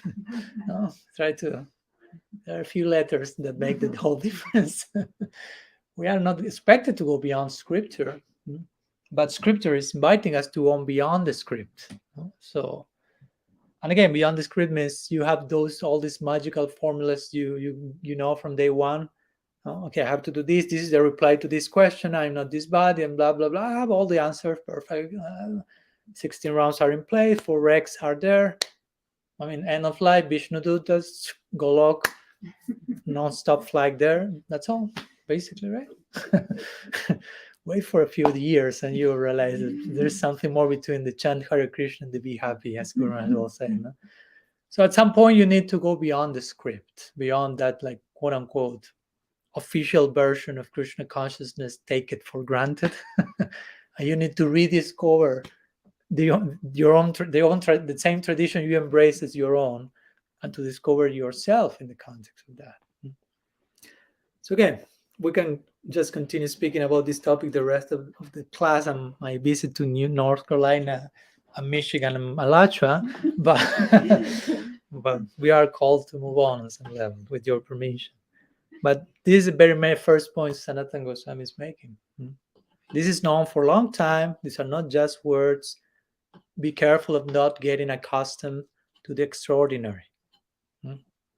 No, there are a few letters that make the whole difference. We are not expected to go beyond scripture, but scripture is inviting us to go beyond the script. So, and again, beyond the script means you have all these magical formulas you know from day one. Okay, I have to do this. This is the reply to this question. I'm not this body, and blah blah blah. I have all the answers. Perfect. 16 rounds are in place. 4 wrecks are there. I mean, end of life, Vishnu Dutas, Golok, non-stop flag there. That's all, basically, right? Wait for a few years and you'll realize that there's something more between the chant Hare Krishna and the be happy, as Guru Maharaj was saying. No? So at some point you need to go beyond the script, beyond that, like, quote unquote, official version of Krishna consciousness, take it for granted. And you need to rediscover the same tradition you embrace as your own, and to discover yourself in the context of that. So again, we can just continue speaking about this topic the rest of the class and my visit to North Carolina and Michigan and Alachua, but we are called to move on some level, with your permission. But this is the very first point Sanatana Goswami is making. This is known for a long time. These are not just words. Be careful of not getting accustomed to the extraordinary.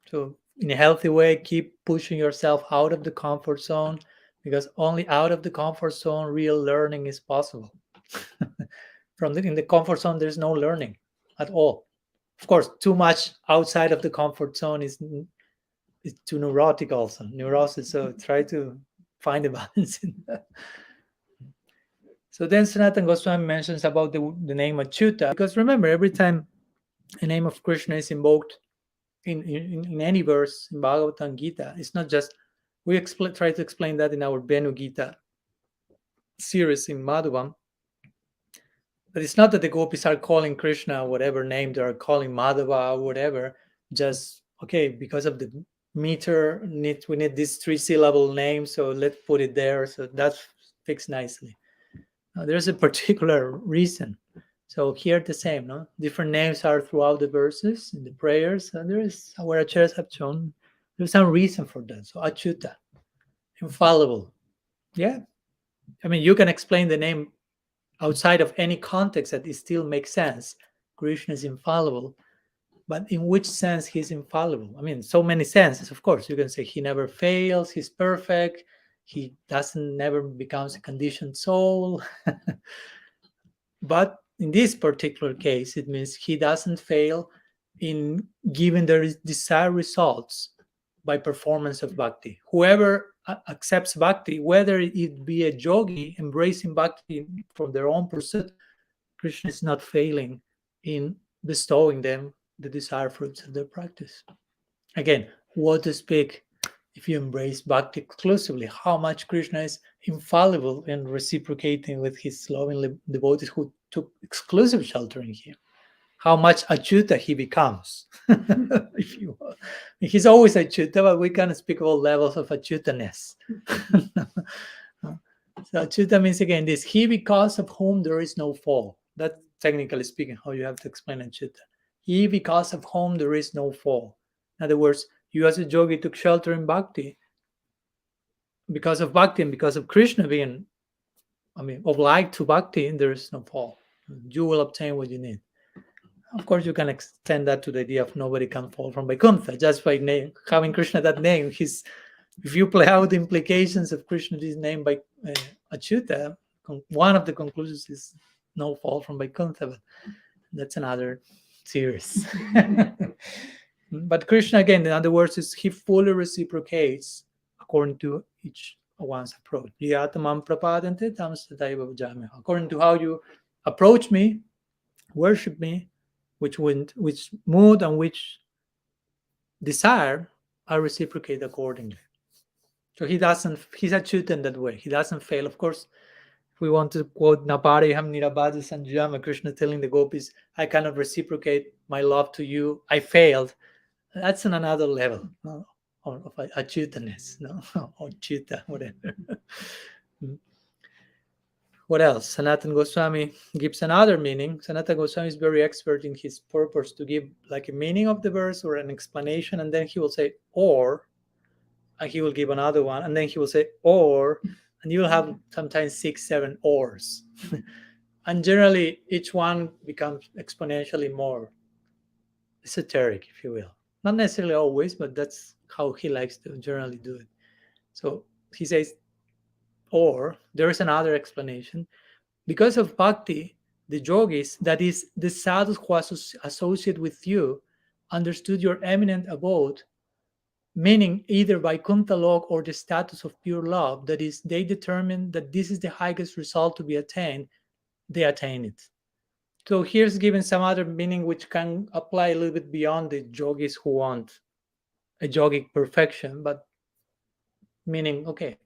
So in a healthy way, keep pushing yourself out of the comfort zone, because only out of the comfort zone real learning is possible. In the comfort zone, there's no learning at all. Of course, too much outside of the comfort zone is too neurotic also, neurosis. So try to find a balance in that. So then Sanatana Goswami mentions about the name Achyuta, because remember, every time a name of Krishna is invoked in any verse in Bhagavatam Gita, it's not just, we try to explain that in our Venu Gita series in Madhuvam, but it's not that the gopis are calling Krishna whatever name they are calling Madhava or whatever, just, okay, because of the meter, we need this 3-syllable name, so let's put it there, so that's fixed nicely. There's a particular reason. So here the same, no? Different names are throughout the verses in the prayers, and there is, our acharyas have shown, there's some reason for that. So Achyuta, infallible. Yeah. I mean, you can explain the name outside of any context that it still makes sense. Krishna is infallible. But in which sense he's infallible? I mean, so many senses, of course. You can say he never fails, he's perfect, he never becomes a conditioned soul. But in this particular case, it means he doesn't fail in giving the desired results by performance of bhakti. Whoever accepts bhakti, whether it be a yogi embracing bhakti from their own pursuit, Krishna is not failing in bestowing them the desired fruits of their practice. Again, what to speak if you embrace bhakti exclusively, how much Krishna is infallible in reciprocating with his loving devotees who took exclusive shelter in him. How much achyuta he becomes. If you will. He's always achyuta, but we can speak all levels of achyutaness. So achyuta means, again, this, he because of whom there is no fall. That's technically speaking how you have to explain achyuta. He because of whom there is no fall. In other words, you as a yogi took shelter in bhakti. Because of bhakti and because of Krishna being, obliged to bhakti, there is no fall. You will obtain what you need. Of course, you can extend that to the idea of nobody can fall from Vaikuntha just by having Krishna that name. If you play out the implications of Krishna's name by Achyuta, one of the conclusions is no fall from Vaikuntha, but that's another series. But Krishna, again, in other words, is he fully reciprocates according to each one's approach. According to how you approach me, worship me, which mood and which desire, I reciprocate accordingly. So he's achyuta in that way. He doesn't fail. Of course, if we want to quote Napariham Nirabhadha Sanjama, Krishna telling the gopis, I cannot reciprocate my love to you, I failed. That's on another level, no? Of achyutaness, no? Or achyuta, whatever. What else? Sanatana Goswami gives another meaning. Sanatana Goswami is very expert in his purpose to give like a meaning of the verse or an explanation, and then he will say, or, and he will give another one, and then he will say, or, and you will have sometimes 6, 7 ors. And generally, each one becomes exponentially more esoteric, if you will. Not necessarily always, but that's how he likes to generally do it. So he says, or there is another explanation. Because of bhakti, the yogis, that is, the sadhus who associate with you, understood your eminent abode, meaning either Vaikuntha lok or the status of pure love, that is, they determine that this is the highest result to be attained, they attain it. So here's given some other meaning which can apply a little bit beyond the yogis who want a yogic perfection, but meaning, okay,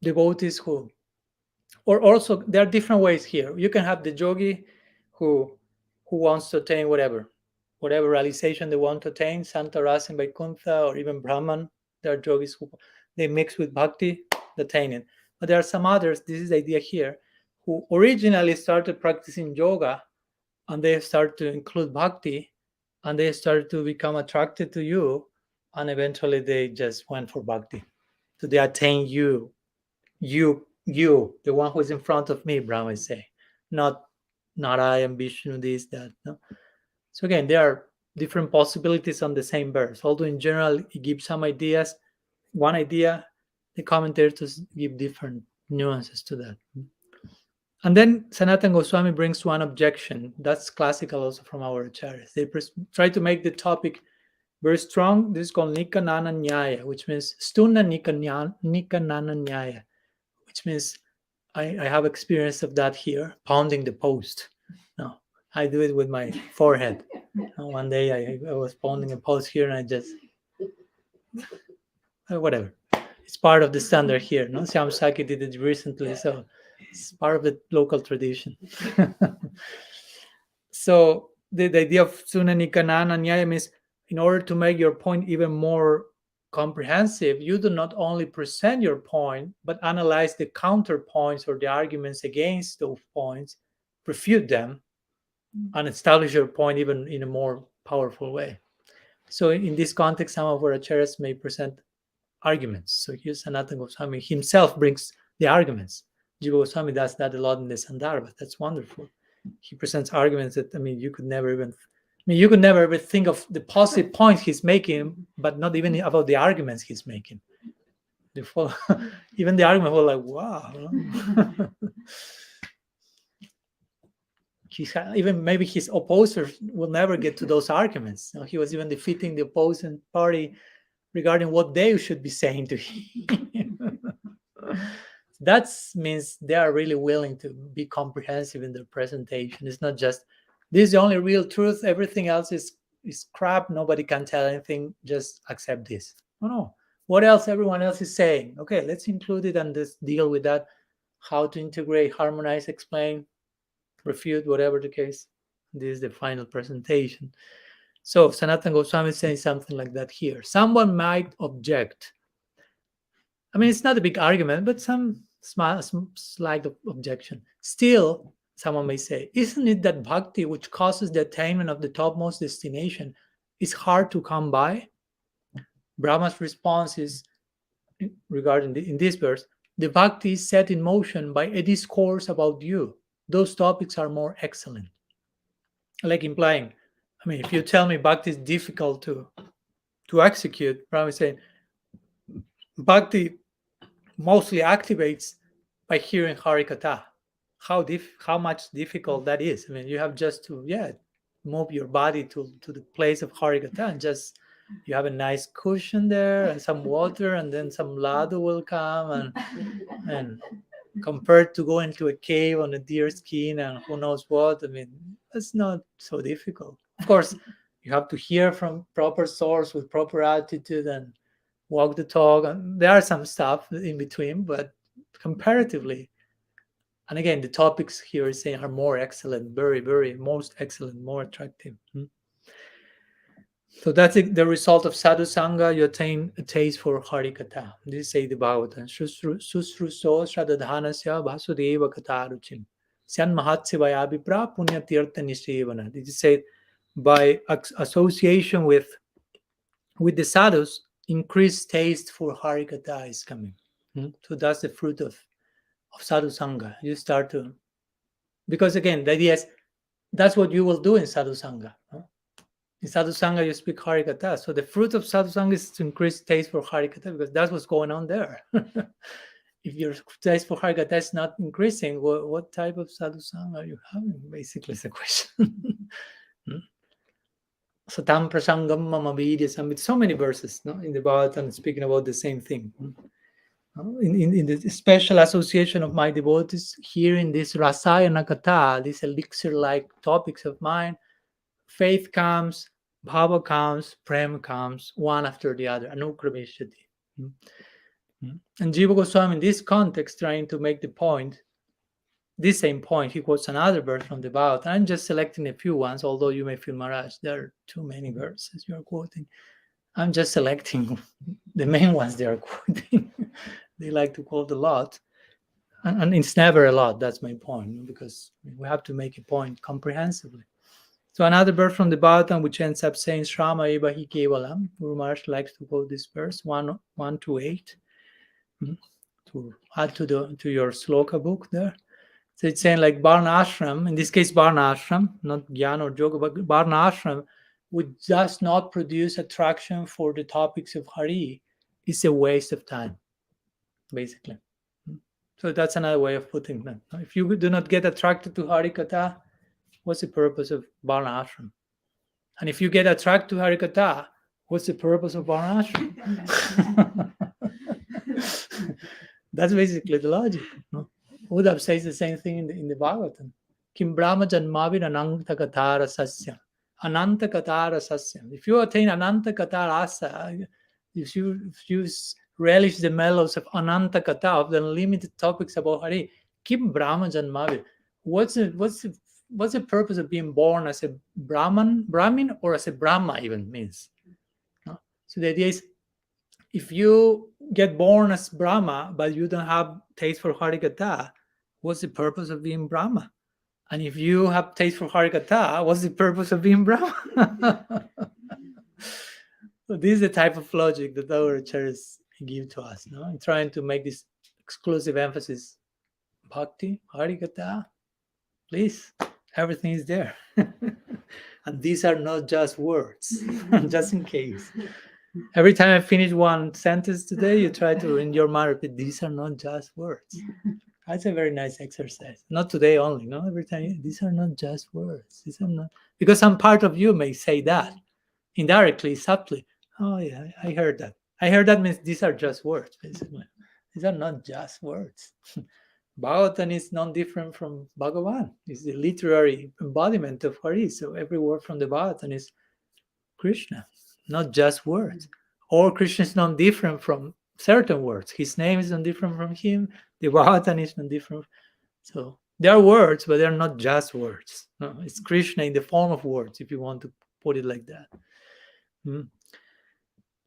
devotees who, or also there are different ways here. You can have the yogi who wants to attain whatever realization they want to attain, Santa Rasa and Vaikuntha, or even Brahman. There are yogis who they mix with bhakti, they attain it. But there are some others, this is the idea here, who originally started practicing yoga and they start to include bhakti and they start to become attracted to you, and eventually they just went for bhakti. So they attain you, the one who is in front of me, Brahma is saying, not I am Vishnu, this, that. No. So again, there are different possibilities on the same verse. Although in general, it gives some ideas. One idea the commentators give different nuances to that. And then Sanatana Goswami brings one objection. That's classical also from our acharyas. They try to make the topic very strong. This is called Nikanana Nyaya, which means Stuna Nikanana Nyaya, which means I have experience of that here, pounding the post. No, I do it with my forehead. One day I was pounding a post here and I just, whatever. It's part of the standard here. No, Syam Saki did it recently, so it's part of the local tradition. So the idea of Sunanikanana Nyaya means in order to make your point even more comprehensive, you do not only present your point, but analyze the counterpoints or the arguments against those points, refute them, and establish your point even in a more powerful way. So in this context, some of our acharyas may present arguments. So here Sanatana Goswami himself brings the arguments. Jiva Goswami does that a lot in the Sandarbha. That's wonderful. He presents arguments that, you could never even think of the positive points he's making, but not even about the arguments he's making. Even the argument was like, wow. Even maybe his opposers will never get to those arguments. He was even defeating the opposing party regarding what they should be saying to him. That means they are really willing to be comprehensive in their presentation. It's not just, this is the only real truth, everything else is crap, nobody can tell anything, just accept this. No. What else everyone else is saying? Okay, let's include it and just deal with that. How to integrate, harmonize, explain, refute, whatever the case. This is the final presentation. So Sanatana Goswami is saying something like that here. Someone might object. It's not a big argument, but some slight objection. Still, someone may say, isn't it that bhakti, which causes the attainment of the topmost destination, is hard to come by? Brahma's response is, regarding in this verse, the bhakti is set in motion by a discourse about you. Those topics are more excellent. Like implying, if you tell me bhakti is difficult to execute, Brahma is saying, bhakti mostly activates by hearing Harikatha. How much difficult that is. You have just to move your body to the place of Harikatha, and just you have a nice cushion there and some water, and then some ladu will come, and compared to going to a cave on a deer skin and who knows what, that's not so difficult. Of course, you have to hear from proper source with proper attitude and walk the talk, and there are some stuff in between, but comparatively, and again, the topics here is saying are more excellent, very, very most excellent, more attractive. So that's the result of sadhu sangha. You attain a taste for Harikatha. This is the Bhagavatam. Susruso shradadhanasya vasudeva kataruchim syan mahatsivaya vipra punya tirtha nishevana. This is said by association with the sadhus, increased taste for Harikatha is coming. So that's the fruit of sadhu sangha. You start to, because again, the idea is that's what you will do in sadhu sangha. In sadhu sangha, you speak Harikatha. So the fruit of sadhu sangha is to increase taste for Harikatha, because that's what's going on there. If your taste for Harikatha is not increasing, what type of sadhu sangha are you having? Basically, is the question. Satam prasangam mama vidyasam, with so many verses in the Bhagavatam speaking about the same thing. In the special association of my devotees, hearing this rasayana katha, these elixir-like topics of mine, faith comes, bhava comes, prem comes, one after the other, anukramishati. And Jiva Goswami, in this context, trying to make the point, this same point, he quotes another verse from the Bhagavatam. I'm just selecting a few ones, although you may feel, Maharaj, there are too many verses you are quoting. I'm just selecting the main ones they are quoting. They like to quote a lot. And it's never a lot, that's my point, because we have to make a point comprehensively. So another verse from the Bhagavatam, which ends up saying, Shrama eva hi kevalam. Guru Maharaj likes to quote this verse, 1 to 8, to add to your sloka book there. So it's saying like Varna Ashram, in this case Varna Ashram, not Jnana or Yoga, but Varna Ashram, which does not produce attraction for the topics of Hari, is a waste of time. basically. So that's another way of putting that. If you do not get attracted to Harikatha, what's the purpose of Varna Ashram? And if you get attracted to Harikatha, what's the purpose of Varna Ashram? That's basically the logic. No? Uddhav says the same thing in the Bhagavatam. Kim Brahma Janmavir Ananta Katara Sasyam. Ananta Katara Sasyam. If you attain Ananta Katara Asa, if you relish the mellows of Ananta Kata, of the unlimited topics about Hari, Kim Brahma Janmavir. What's the purpose of being born as a Brahmin, or as a Brahma even means? No? So the idea is, if you get born as Brahma, but you don't have taste for Harikatha, what's the purpose of being Brahma? And if you have taste for Harikatha, what's the purpose of being Brahma? So this is the type of logic that our acharyas give to us, no? I'm trying to make this exclusive emphasis. Bhakti, Harikatha, please, everything is there. And these are not just words, just in case. Every time I finish one sentence today, you try to, in your mind, repeat, these are not just words. That's a very nice exercise. Not today only, no? Every time, these are not just words. These are not, because some part of you may say that indirectly, subtly. Oh yeah, I heard that. I heard that means these are just words, basically. These are not just words. Bhagavatam is not different from Bhagavan. It's the literary embodiment of Hari. So every word from the Bhagavatam is Krishna, not just words. Or Krishna is not different from certain words. His name is not different from him. The Bhagavatam is not different. So there are words, but they're not just words. No, it's Krishna in the form of words, if you want to put it like that.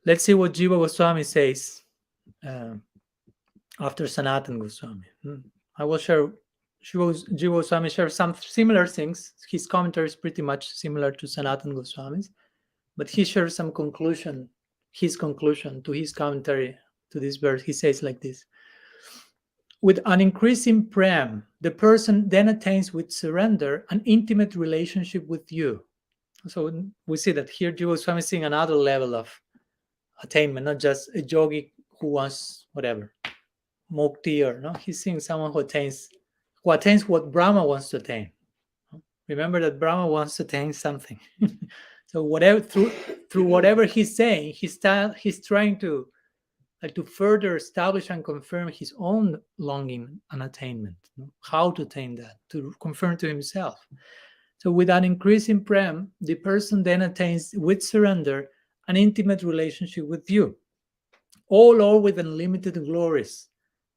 Let's see what Jiva Goswami says after Sanatana Goswami. I will share, Jiva Goswami shares some similar things. His commentary is pretty much similar to Sanatana Goswami's, but he shares some conclusion, his conclusion to his commentary to this verse. He says like this: with an increasing prem, the person then attains with surrender an intimate relationship with you. So we see that here Jiva Goswami is seeing another level of attainment, not just a yogi who wants whatever, mukti, or no, he's seeing someone who attains what Brahma wants to attain. Remember that Brahma wants to attain something. So whatever through whatever he's saying, he's trying to further establish and confirm his own longing and attainment. How to attain that, to confirm to himself. So with an increase in prem, the person then attains with surrender an intimate relationship with you, O Lord, with unlimited glories.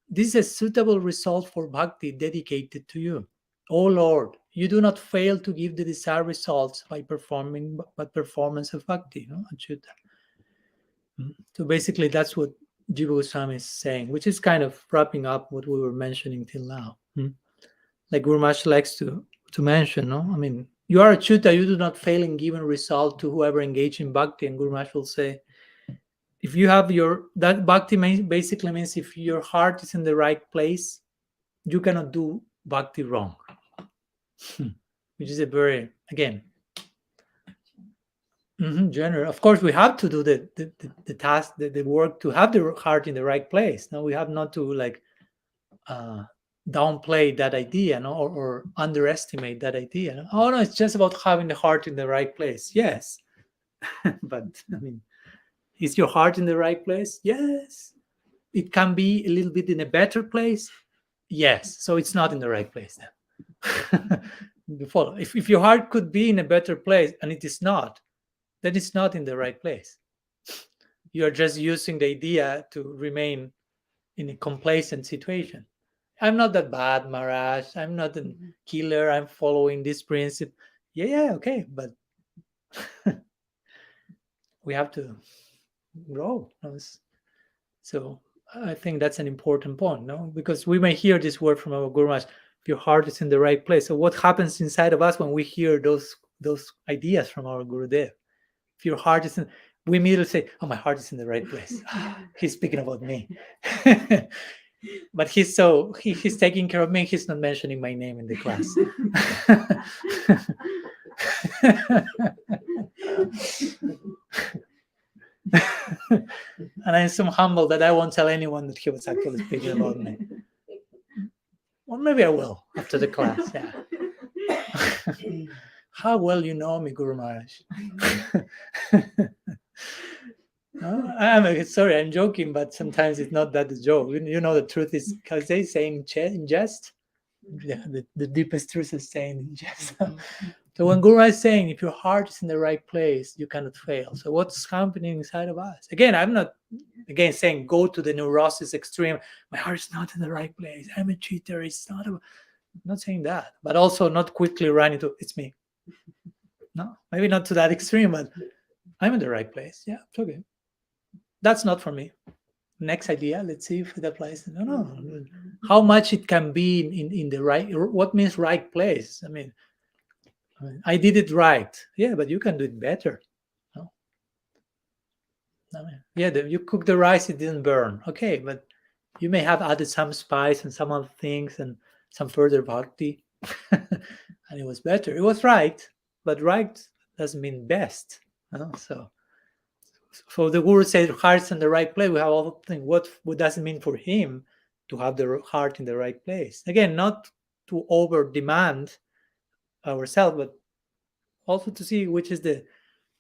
This is a suitable result for bhakti dedicated to you. O Lord, you do not fail to give the desired results by performance of bhakti. No? So basically, that's what Jiva Goswami is saying, which is kind of wrapping up what we were mentioning till now. Like Guru Maharaj likes to mention, no? I mean, you are a Achyuta, you do not fail in giving result to whoever engage in bhakti. And Guru Maharaj will say, if you have that bhakti basically means if your heart is in the right place, you cannot do bhakti wrong. Which is a very, again, general. Of course, we have to do the task, the work to have the heart in the right place. Now we have not to downplay that idea, no, or underestimate that idea. No? Oh no, it's just about having the heart in the right place. Yes, but I mean, is your heart in the right place? Yes. It can be a little bit in a better place. Yes. So it's not in the right place then. You follow? If your heart could be in a better place and it is not, then it's not in the right place. You are just using the idea to remain in a complacent situation. I'm not that bad, Maharaj. I'm not a killer. I'm following this principle. Yeah, okay. But we have to grow. So I think that's an important point, no? Because we may hear this word from our Guru Maharaj, if your heart is in the right place. So what happens inside of us when we hear those ideas from our Gurudev? If your heart is in, we immediately say, oh, my heart is in the right place. He's speaking about me. But he's taking care of me. He's not mentioning my name in the class. And And I'm so humble that I won't tell anyone that he was actually speaking about me. Or maybe I will after the class. Yeah. How well you know me, Guru Maharaj. No, I'm sorry, I'm joking, but sometimes it's not that a joke. You know, the truth is, because they say in jest, the deepest truth is saying in jest. So when Guru is saying, if your heart is in the right place, you cannot fail. So what's happening inside of us? Again, I'm not saying go to the neurosis extreme. My heart is not in the right place. I'm a cheater. It's not. I'm not saying that, but also not quickly run into it's me. No, maybe not to that extreme, but I'm in the right place. Yeah, it's okay. That's not for me. Next idea, let's see if it applies. No. How much it can be in the right, what means right place? I mean, I did it right. Yeah, but you can do it better. No? I mean, yeah, you cook the rice, it didn't burn. Okay, but you may have added some spice and some other things and some further bhakti. And it was better. It was right, but right doesn't mean best. No? So the Guru said heart's in the right place. We have all the things. What does it mean for him to have the heart in the right place? Again, not to over demand ourselves, but also to see which is the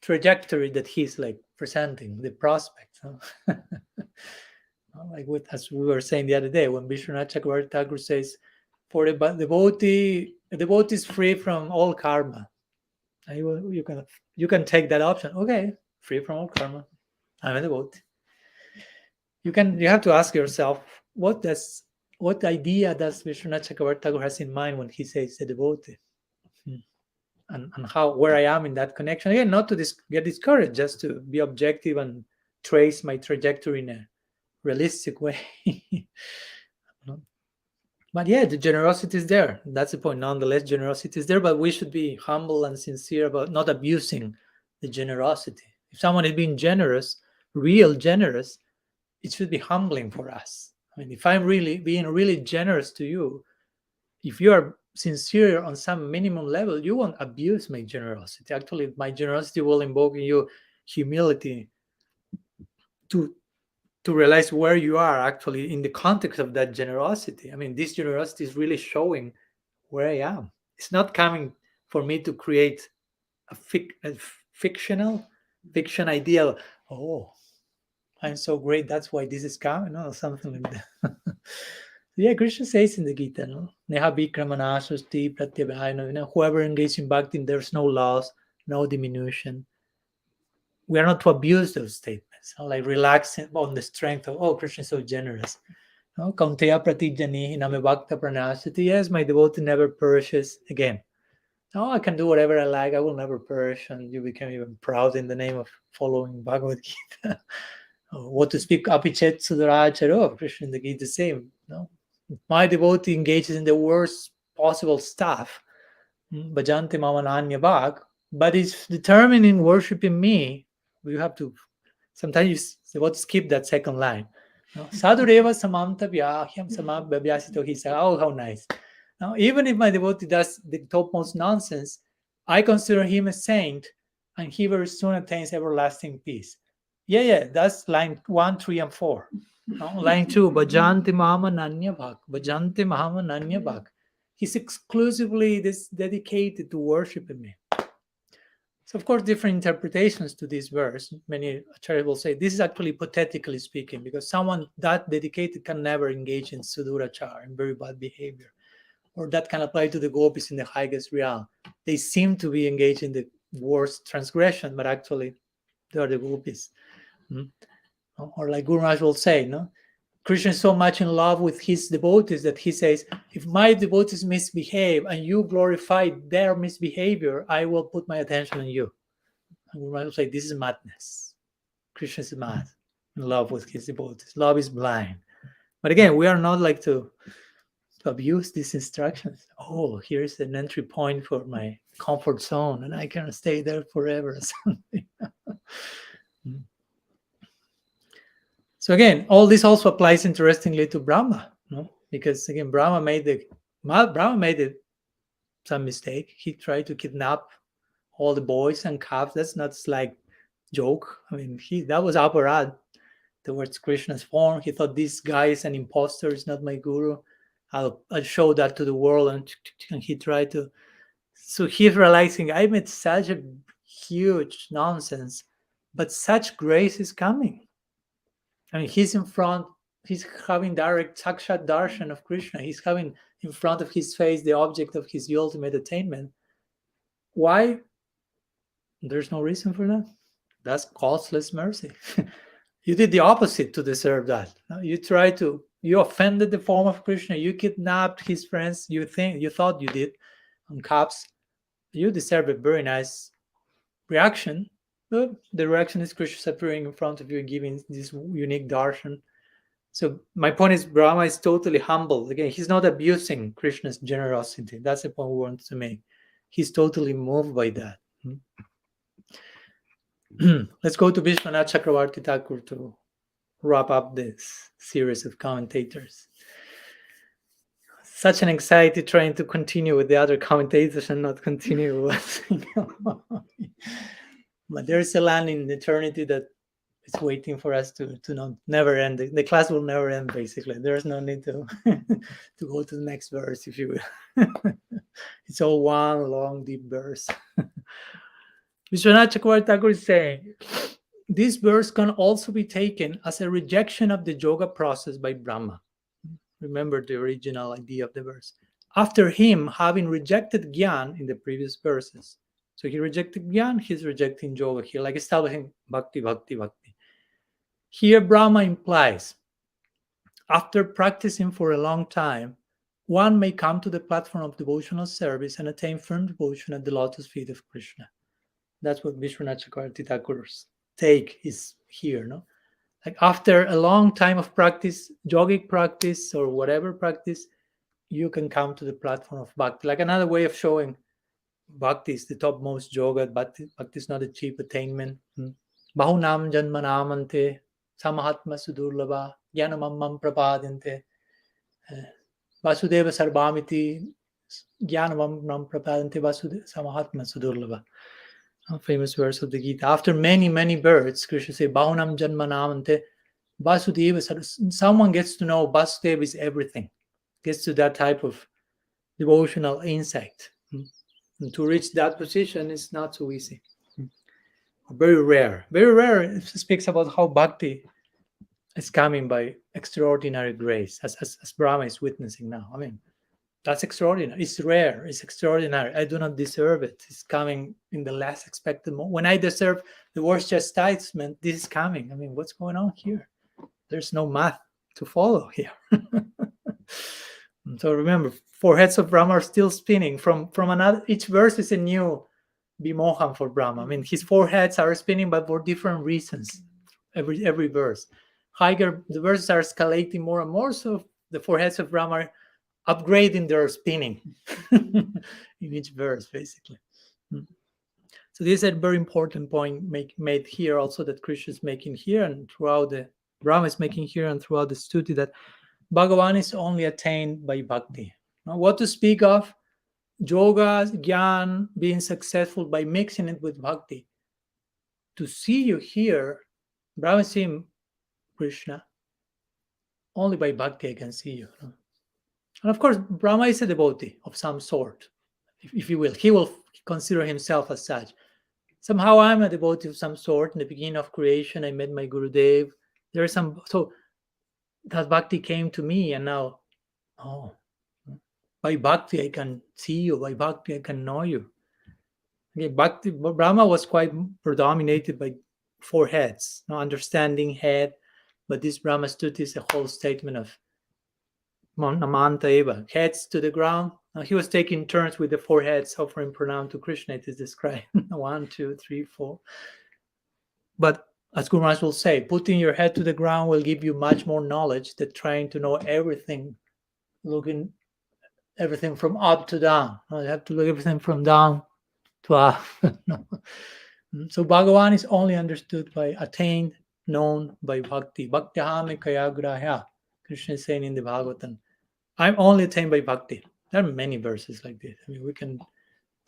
trajectory that he's like presenting, the prospect. Like as we were saying the other day, when Vishwanath Chakravarti Thakur says, for the devotee is free from all karma. You can take that option. Okay, free from all karma. I'm a devotee. You have to ask yourself, what idea does Vishwanath Chakravarti Thakur has in mind when he says a devotee? And where I am in that connection. Again, not to get discouraged, just to be objective and trace my trajectory in a realistic way. But yeah, the generosity is there. That's the point. Nonetheless, generosity is there, but we should be humble and sincere about not abusing the generosity. If someone is being generous, real generous, it should be humbling for us. I mean, if I'm really being really generous to you, if you are sincere on some minimum level, you won't abuse my generosity. Actually, my generosity will invoke in you humility to realize where you are actually in the context of that generosity. I mean, this generosity is really showing where I am. It's not coming for me to create a fiction ideal. Oh, I'm so great, that's why this is coming. No, something like that. Yeah, Krishna says in the Gita, no? Neha Vikramanasasti Pratyabhayana, whoever engages in bhakti, there's no loss, no diminution. We are not to abuse those statements, like relaxing on the strength of, oh, Krishna is so generous. No, Kaunteya Pratijani Name Bhakta Pranasati. Yes, my devotee never perishes. Again, no, I can do whatever I like, I will never perish, and you become even proud in the name of following Bhagavad Gita. What to speak Apichet Sudaracharo, Krishna in the Gita, the same. No, my devotee engages in the worst possible stuff, bhajante mamananya bhak, but is determined in worshiping me. You have to, sometimes you want to skip that second line. Sadhureva samamta vyahyam samabhyasito hisa. Oh, how nice. Now, even if my devotee does the topmost nonsense, I consider him a saint, and he very soon attains everlasting peace. Yeah, that's line 1, 3, and 4. Line 2, bhajanti mahama nanya bhak. Bhajanti mahama nanya bhak. He's exclusively dedicated to worshiping me. So, of course, different interpretations to this verse. Many acharyas will say this is actually hypothetically speaking, because someone that dedicated can never engage in sudurachar, in very bad behavior. Or that can apply to the gopis in the highest realm. They seem to be engaged in the worst transgression, but actually they are the gopis. Or like Guru Maharaj will say, no? Krishna is so much in love with his devotees that he says, if my devotees misbehave and you glorify their misbehavior, I will put my attention on you. And Guru Maharaj will say, this is madness. Krishna is mad, in love with his devotees. Love is blind. But again, we are not like to abuse these instructions. Oh, here's an entry point for my comfort zone, and I can stay there forever or something. So again, all this also applies interestingly to Brahma, no? Because again, Brahma made some mistake. He tried to kidnap all the boys and calves. That's not like joke. I mean, that was aparad. towards Krishna's form. He thought, this guy is an imposter, is not my guru. I'll show that to the world. And he tried to. So he's realizing, I made such a huge nonsense, but such grace is coming. I mean, he's in front, he's having direct sakshat darshan of Krishna. He's having in front of his face the object of his ultimate attainment. Why? There's no reason for that. That's causeless mercy. You did the opposite to deserve that. You offended the form of Krishna. You kidnapped his friends. You thought you did on cups. You deserve a very nice reaction. But the reaction is Krishna appearing in front of you, giving this unique darshan. So my point is, Brahma is totally humble. Again, he's not abusing Krishna's generosity. That's the point we want to make. He's totally moved by that. Let's go to Vishwanath Chakravarti Thakur to wrap up this series of commentators. Such an anxiety trying to continue with the other commentators and not continue with but there's a land in eternity that is waiting for us to never end. The class will never end, basically. There's no need to to go to the next verse, if you will. It's all one long, deep verse. Vishwanath Chakravarti Thakur is saying, this verse can also be taken as a rejection of the yoga process by Brahma. Remember the original idea of the verse. After him having rejected Gyan in the previous verses. So he rejected Gyan, he's rejecting yoga here, like establishing bhakti, bhakti, bhakti. Here Brahma implies, after practicing for a long time, one may come to the platform of devotional service and attain firm devotion at the lotus feet of Krishna. That's what Vishwanath Chakravarti Thakur's take is here, no? Like after a long time of practice, yogic practice or whatever practice, you can come to the platform of bhakti. Like another way of showing bhakti is the topmost yoga. Bhakti is not a cheap attainment. Bahunam janmanamante samahatma sudurlabha jnanamam prapadante vasudeva sarvamiti jnanamam prapadante vasudeva samahatma sudurlabha. A famous verse of the Gita. After many, many births, Krishna says, Bahunam janmanamante Vasudeva. Someone gets to know Vasudeva is everything. Gets to that type of devotional insight. And to reach that position is not so easy. Very rare. Very rare. It speaks about how bhakti is coming by extraordinary grace, as Brahma is witnessing now. I mean, that's extraordinary. It's rare. It's extraordinary. I do not deserve it. It's coming in the last expected moment. When I deserve the worst chastisement, this is coming. I mean, what's going on here? There's no math to follow here. So remember, 4 heads of Brahma are still spinning from another. Each verse is a new bimoham for Brahma. I mean, his 4 heads are spinning, but for different reasons. Every verse. Higher, the verses are escalating more and more. So the 4 heads of Brahma are upgrading their spinning in each verse, basically. So this is a very important point made here also that Krishna is making here and throughout the Brahma is making here and throughout the stuti, that Bhagavan is only attained by bhakti. Now, what to speak of? Yoga, Gyan, being successful by mixing it with bhakti. To see you here, Brahma is saying, Krishna, only by bhakti I can see you. And of course, Brahma is a devotee of some sort, if you will. He will consider himself as such. Somehow I'm a devotee of some sort. In the beginning of creation, I met my Gurudev. So that bhakti came to me, and now, by bhakti I can see you. By bhakti I can know you. Okay, bhakti, Brahma was quite predominated by 4 heads. No understanding head, but this Brahma-stuti is a whole statement of Namanta Eva, heads to the ground. Now, he was taking turns with the 4 heads offering pranam to Krishna. It is described 1, 2, 3, 4. But as Guru Maharaj will say, putting your head to the ground will give you much more knowledge than trying to know everything, looking everything from up to down. You have to look everything from down to up. So Bhagavan is only understood by attained, known by bhakti. Bhaktihame kaya grahya. Krishna is saying in the Bhagavatam, I'm only attained by bhakti. There are many verses like this. I mean, we can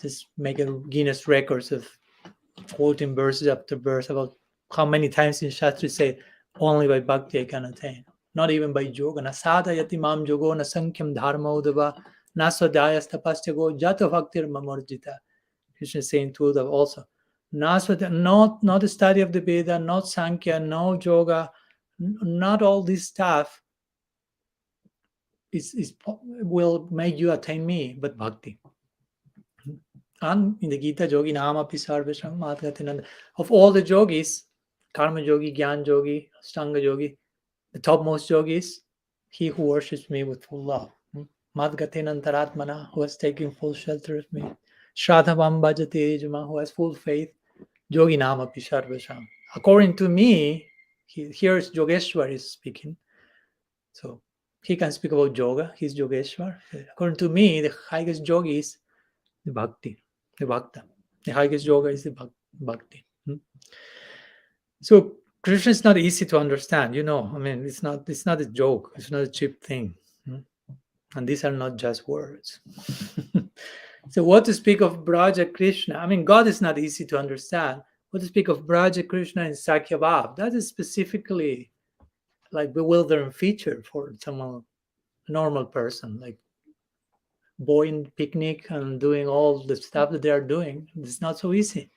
just make a Guinness records of quoting verses after verse about how many times in Shastri say, Only by bhakti I can attain. Not even by yoga. Na sadha yati mam yogo na sankhya dharma udava na swadhyaya tapasyago jata bhaktir mamorjita. Krishna is saying to Uddhava also. Not the study of the Veda, not Sankhya, no yoga, not all this stuff will make you attain me, but bhakti. And in the Gita, Yogi Nama Pisarvesham Madgatinanda. Of all the yogis, Karma Yogi, Gyan Yogi, Ashtanga Yogi, the topmost yogi is he who worships me with full love. Madgatinantaratmana, who has taken full shelter of me. Shradhavam Bhajate Ejuma, who has full faith. Yogi Nama Pisarvesham. According to me, here is Yogeshwar is speaking. So he can speak about yoga. He's Yogeshwar. According to me, the highest yogi is the bhakti, the bhakta. The highest yoga is the bhakti. So Krishna is not easy to understand. I mean, it's not a joke. It's not a cheap thing. And these are not just words. So what to speak of Braja Krishna? I mean, God is not easy to understand. What to speak of Braja Krishna and Sakya Bhav? That is specifically like bewildering feature for someone, a normal person, like boy in picnic and doing all the stuff that they are doing. It's not so easy.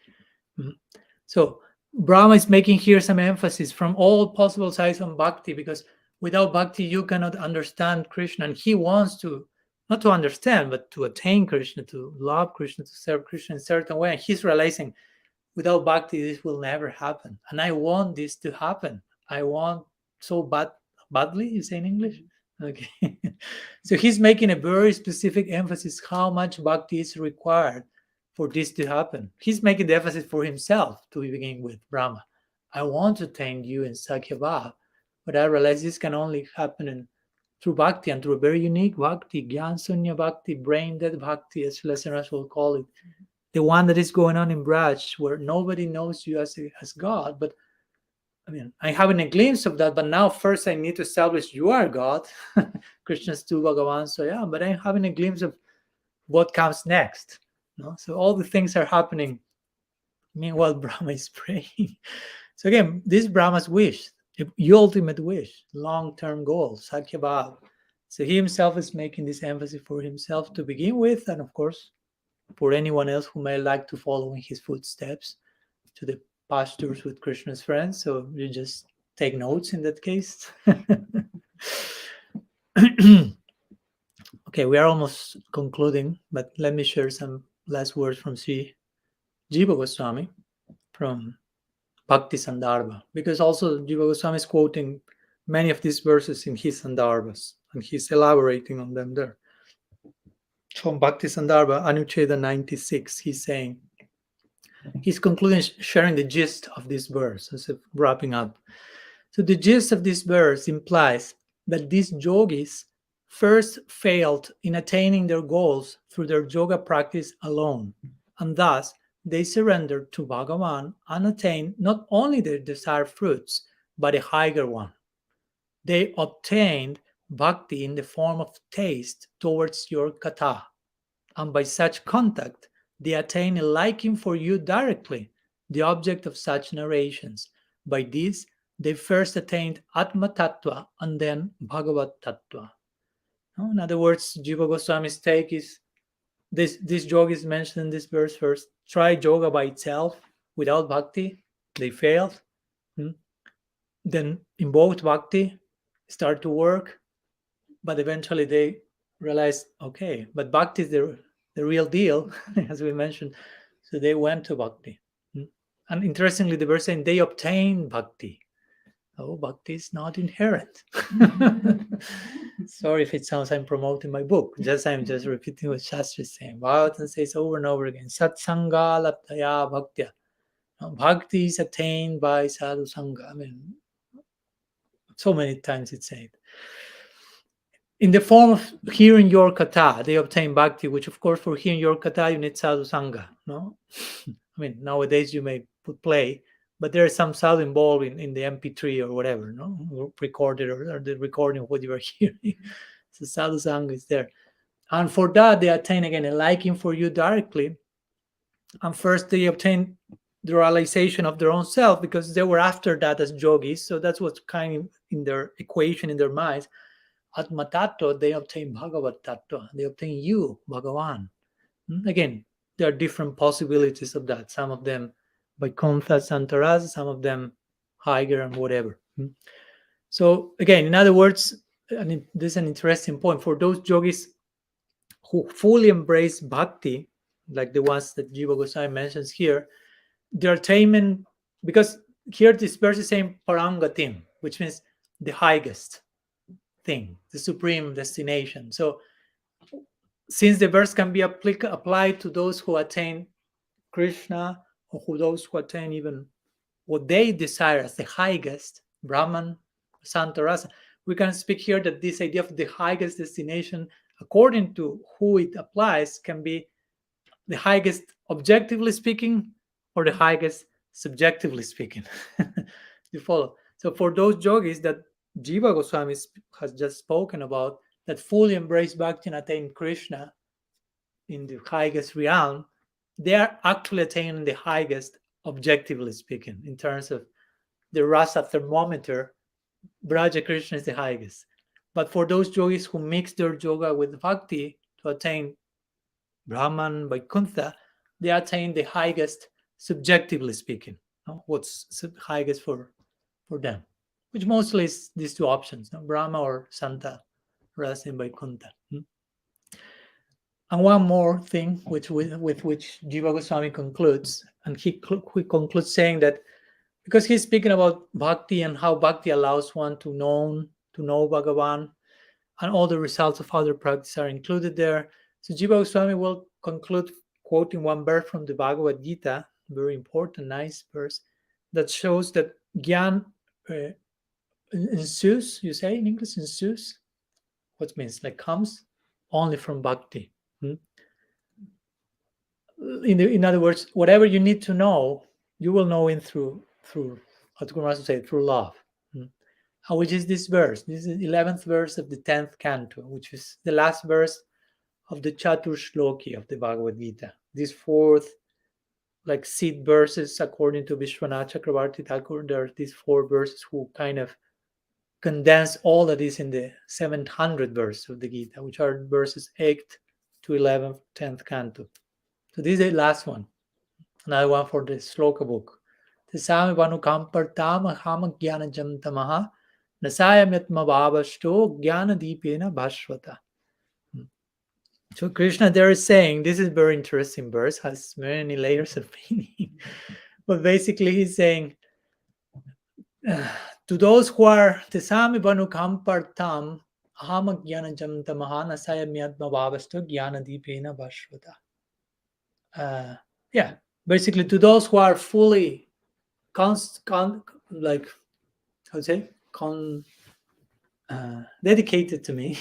So Brahma is making here some emphasis from all possible sides on bhakti, because without bhakti you cannot understand Krishna, and he wants to not to understand but to attain Krishna, to love Krishna, to serve Krishna in a certain way. And he's realizing without bhakti this will never happen, and I want this to happen. I want so badly, you say in English? Okay. So he's making a very specific emphasis how much bhakti is required for this to happen. He's making the emphasis for himself to begin with, Brahma. I want to attain you in Sakya Bhav, but I realize this can only happen through bhakti, and through a very unique bhakti, Gyan Sunya Bhakti, brain dead bhakti, as listeners will call it. The one that is going on in Braj, where nobody knows you as God, but I mean, I'm having a glimpse of that, but now first I need to establish you are God. Krishna's tu Bhagavan, so yeah, but I'm having a glimpse of what comes next. So all the things are happening. Meanwhile, Brahma is praying. So again, this Brahma's wish, your ultimate wish, long-term goal, Sakya Bhav. So he himself is making this emphasis for himself to begin with, and of course, for anyone else who may like to follow in his footsteps to the pastures with Krishna's friends. So you just take notes in that case. Okay, we are almost concluding, but let me share some last words from Sri Jiva Goswami from Bhakti Sandarbha, because also Jiva Goswami is quoting many of these verses in his Sandarbhas, and he's elaborating on them there. From Bhakti Sandarbha, Anucheda 96, he's saying, he's concluding, sharing the gist of this verse, as if wrapping up. So the gist of this verse implies that these yogis first failed in attaining their goals through their yoga practice alone, and thus they surrendered to Bhagavan and attained not only their desired fruits, but a higher one. They obtained bhakti in the form of taste towards your katha, and by such contact, they attain a liking for you directly, the object of such narrations. By this, they first attained Atma Tattva and then Bhagavat Tattva. In other words, Jiva Goswami's take is this yoga is mentioned in this verse first. Try yoga by itself without bhakti, they failed. Then invoked bhakti, start to work, but eventually they realized, okay, but bhakti is the real deal, as we mentioned. So they went to bhakti. And interestingly, the verse saying they obtained bhakti. Oh, bhakti is not inherent. Sorry if it sounds I'm promoting my book. I'm just repeating what Shastri is saying. Bhagavatam says over and over again, Satsanga laptaya bhaktya. Bhakti is attained by sadhu sangha. I mean, so many times it's said. In the form of hearing your katha, they obtain bhakti, which of course for hearing your katha, you need sadhu sangha. No? I mean, nowadays you may put play, but there is some sound involved in the MP3 or whatever, no, recorded or the recording of what you are hearing. So sadhu sangha is there, and for that they attain again a liking for you directly. And first they obtain the realization of their own self, because they were after that as yogis. So that's what's kind of in their equation, in their minds. Atma Tattva, they obtain Bhagavat Tattva. They obtain you, Bhagavan. Again, there are different possibilities of that. Some of them by Vaikuntha Santaras, some of them higher and whatever. So again, in other words, this is an interesting point. For those yogis who fully embrace bhakti, like the ones that Jiva Goswami mentions here, their attainment, because here this verse is saying Parangatim, which means the highest thing, the supreme destination. So since the verse can be applied to those who attain Krishna, or those who attain even what they desire as the highest, Brahman, Santarasa, we can speak here that this idea of the highest destination, according to who it applies, can be the highest objectively speaking or the highest subjectively speaking. You follow? So for those yogis that Jiva Goswami has just spoken about, that fully embrace bhakti and attain Krishna in the highest realm, they are actually attaining the highest, objectively speaking, in terms of the rasa thermometer. Braja Krishna is the highest. But for those yogis who mix their yoga with bhakti to attain Brahman, Vaikuntha, they attain the highest, subjectively speaking. What's highest for them? Which mostly is these two options, Brahma or Santa, Rasa and Vaikuntha. And one more thing with which Jiva Goswami concludes, and he concludes saying that because he's speaking about bhakti and how bhakti allows one to know Bhagavan, and all the results of other practice are included there. So Jiva Goswami will conclude quoting one verse from the Bhagavad Gita, very important, nice verse, that shows that Gyan ensues, you say in English, ensues? What means? Like comes only from bhakti. In other words, whatever you need to know, you will know it through how to say, through love. Which is this verse. This is the 11th verse of the 10th canto, which is the last verse of the Chatur Shloki of the Bhagavad Gita. These fourth, like seed verses, according to Vishwanath Chakravarti Thakur, there are these 4 verses who kind of condense all that is in the 700th verse of the Gita, which are verses 8th to 11th, 10th canto. So this is the last one. Another one for the Shloka book. Tisami vanukampartam aham jnanajam tamaha nasayamyatma bhavashto jnana deepena bhashvata. So Krishna there is saying, this is a very interesting verse, has many layers of meaning. But basically he's saying, to those who are Tisami vanukampartam aham jnanajam tamaha nasayamyatma bhavashto jnana deepena bhashvata. Basically to those who are fully dedicated to me,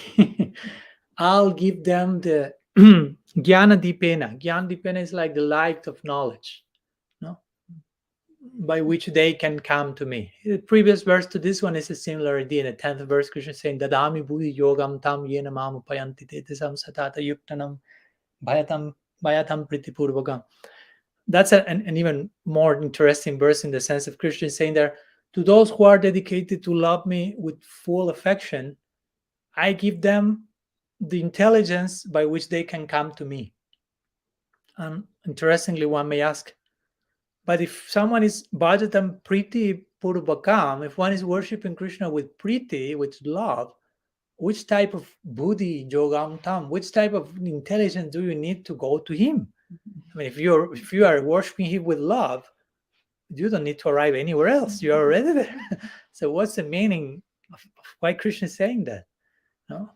I'll give them the Jnana Dipena. Jnana Dipena is like the light of knowledge, by which they can come to me. The previous verse to this one is a similar idea. In the 10th verse, Krishna is saying, Dadami buddhi yogam tam yena mamu payanti tetisam satata yuktanam bhayatam pritipurvagam. That's an even more interesting verse in the sense of Krishna saying there, to those who are dedicated to love me with full affection, I give them the intelligence by which they can come to me. And interestingly, one may ask, but if someone is bhajatam priti purvakam, if one is worshipping Krishna with priti, with love, which type of buddhi yogam tam, which type of intelligence do you need to go to him? I mean, if you are worshiping him with love, you don't need to arrive anywhere else. You are already there. So what's the meaning of why Krishna is saying that?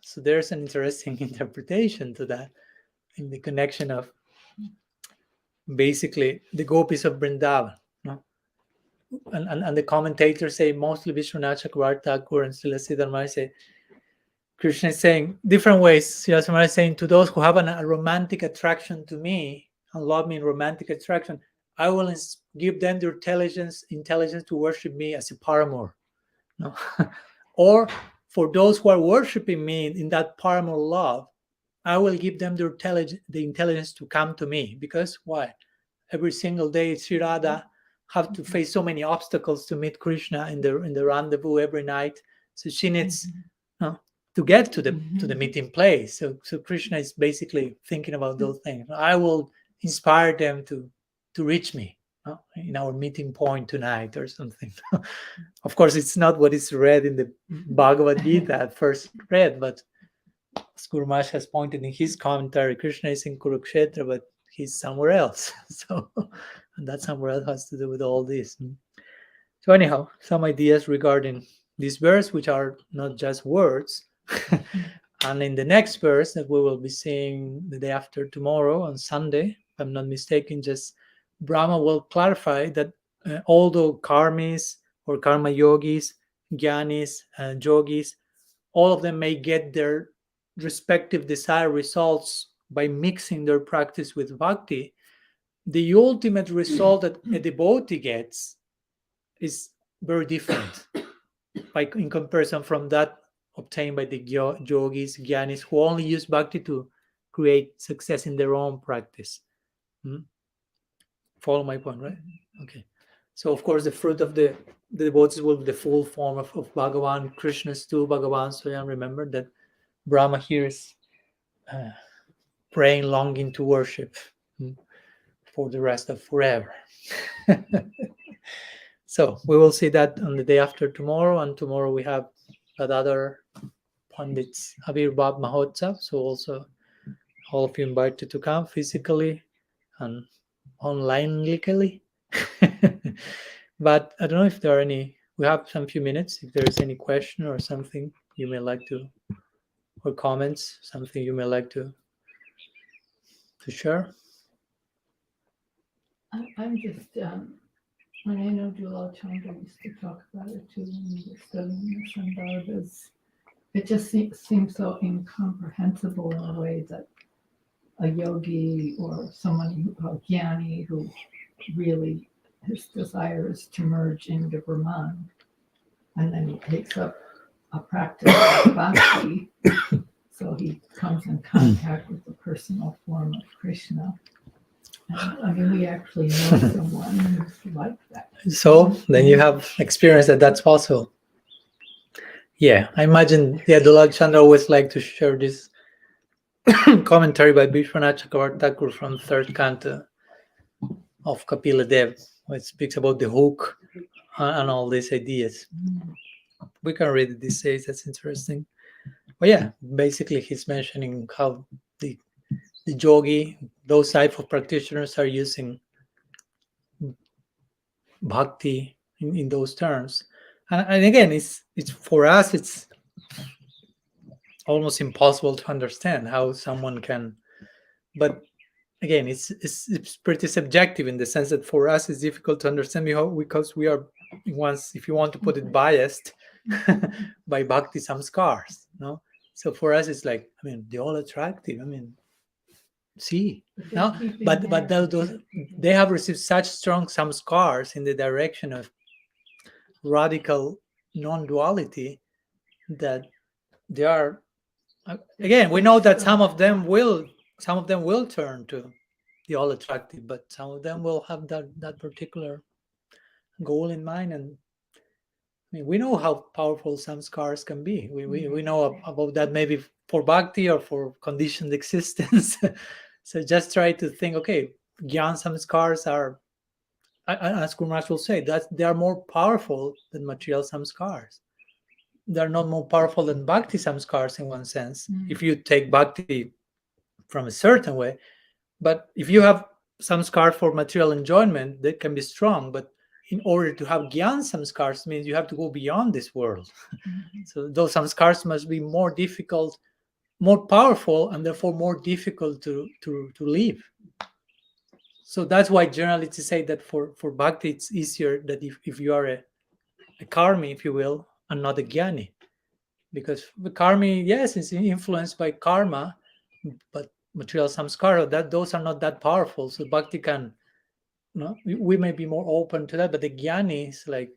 So there's an interesting interpretation to that in the connection of basically the gopis of Vrindavan. And the commentators say, mostly Vishwanath Chakravarti Thakur and Srila Siddharmai say, Krishna is saying different ways. Srila is saying, to those who have a romantic attraction to me and love me in romantic attraction, I will give them the intelligence to worship me as a paramour. Or for those who are worshiping me in that paramour love, I will give them the intelligence to come to me. Because why? Every single day, Sri Radha have to face so many obstacles to meet Krishna in the rendezvous every night. So she needs to get to the meeting place. So Krishna is basically thinking about those things. I will inspire them to reach me in our meeting point tonight or something. Of course, it's not what is read in the Bhagavad Gita at first read, but as Guru Maharaj has pointed in his commentary, Krishna is in Kurukshetra, but he's somewhere else. So, and that somewhere else has to do with all this. So anyhow, some ideas regarding this verse, which are not just words. And in the next verse that we will be seeing the day after tomorrow on Sunday, if I'm not mistaken, just Brahma will clarify that although karmis or karma yogis, jnanis, yogis, all of them may get their respective desired results by mixing their practice with bhakti, the ultimate result that a devotee gets is very different in comparison from that obtained by the yogis, jnanis, who only use bhakti to create success in their own practice. Follow my point, right? Okay. So, of course, the fruit of the devotees will be the full form of Bhagavan, Krishna's two Bhagavan. So, remember that Brahma here is praying, longing to worship for the rest of forever. So, we will see that on the day after tomorrow. And tomorrow we have that other Pandits Avirbhav Mahotsav. So, also all of you invited to come physically and online-ly. But I don't know if there are any, we have some few minutes, if there is any question or something you may like to, or comments, something you may like to share. I'm just, and I know Dulal Chandra used to talk about it too when we were studying the Sandarbhas. It just seems so incomprehensible in a way that a yogi or someone, a jnani, who really his desire is to merge into Brahman, and then he takes up a practice of bhakti, so he comes in contact with the personal form of Krishna. And, I mean, we actually know someone who's like that. So then you have experience that that's possible. Yeah, I imagine Dulal Chandra always like to share this commentary by Vishwanath Chakravarti Thakur from third canto of Kapila Dev, where it speaks about the hook and all these ideas. We can read it these days, that's interesting. But yeah, basically he's mentioning how the yogi, those type of practitioners are using bhakti in those terms. And again, it's for us, it's almost impossible to understand how someone can, but again, it's pretty subjective in the sense that for us it's difficult to understand because we are, once, if you want to put it, biased by bhakti samskars, no? So for us it's like, I mean, they're all attractive, I mean, see, no? But those, they have received such strong samskars in the direction of radical non-duality that they are, again, we know that some of them will turn to the all attractive, but some of them will have that particular goal in mind. And I mean, we know how powerful samskars can be. We know about that, maybe for bhakti or for conditioned existence. So just try to think, okay, gyan samskars are, as Guru Maharaj will say, that they are more powerful than material samskars. They're not more powerful than bhakti samskars in one sense, if you take bhakti from a certain way. But if you have samskar for material enjoyment, that can be strong. But in order to have gyan samskars, means you have to go beyond this world. So those samskars must be more difficult, more powerful, and therefore more difficult to live. So that's why generally to say that for bhakti it's easier that if you are a karmi, if you will, and not a jnani, because the karmi, yes, is influenced by karma, but material samskara, that those are not that powerful. So bhakti can, we may be more open to that, but the jnani is like,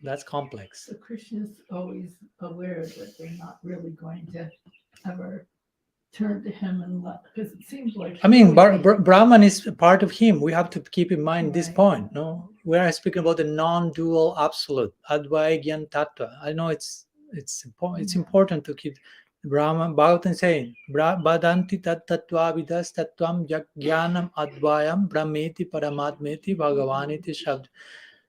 that's complex. So Krishna's always aware that they're not really going to ever turn to him and let, because it seems like. I mean, Brahman is part of him. We have to keep in mind this Right. point. No, we are speaking about the non-dual absolute, Advaya Gyan Tattva. I know it's important to keep Brahman Bhagavatam saying, Badanti tat tattva vidas tattvam jnanam advayam brahmeti paramatmeti bhagavaniti shabd.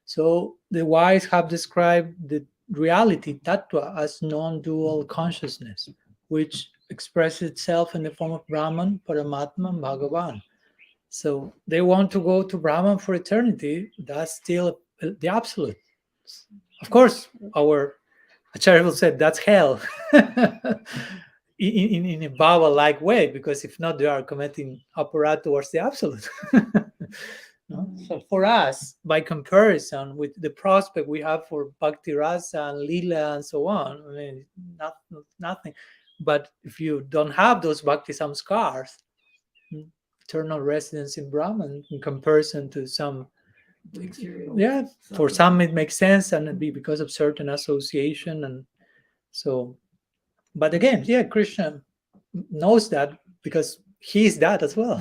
So the wise have described the reality, tattva, as non-dual consciousness, which expresses itself in the form of Brahman, Paramatma, and Bhagavan. So they want to go to Brahman for eternity. That's still the absolute. Of course, our Acharya will say that's hell in a Baba-like way, because if not, they are committing aparat towards the absolute. No? So for us, by comparison with the prospect we have for Bhakti Rasa and Lila and so on, I mean, nothing. But if you don't have those Bhakti samskars, eternal residence in Brahman, in comparison to some, for some it makes sense, and it'd be because of certain association. And so, but again, Krishna knows that because he's that as well.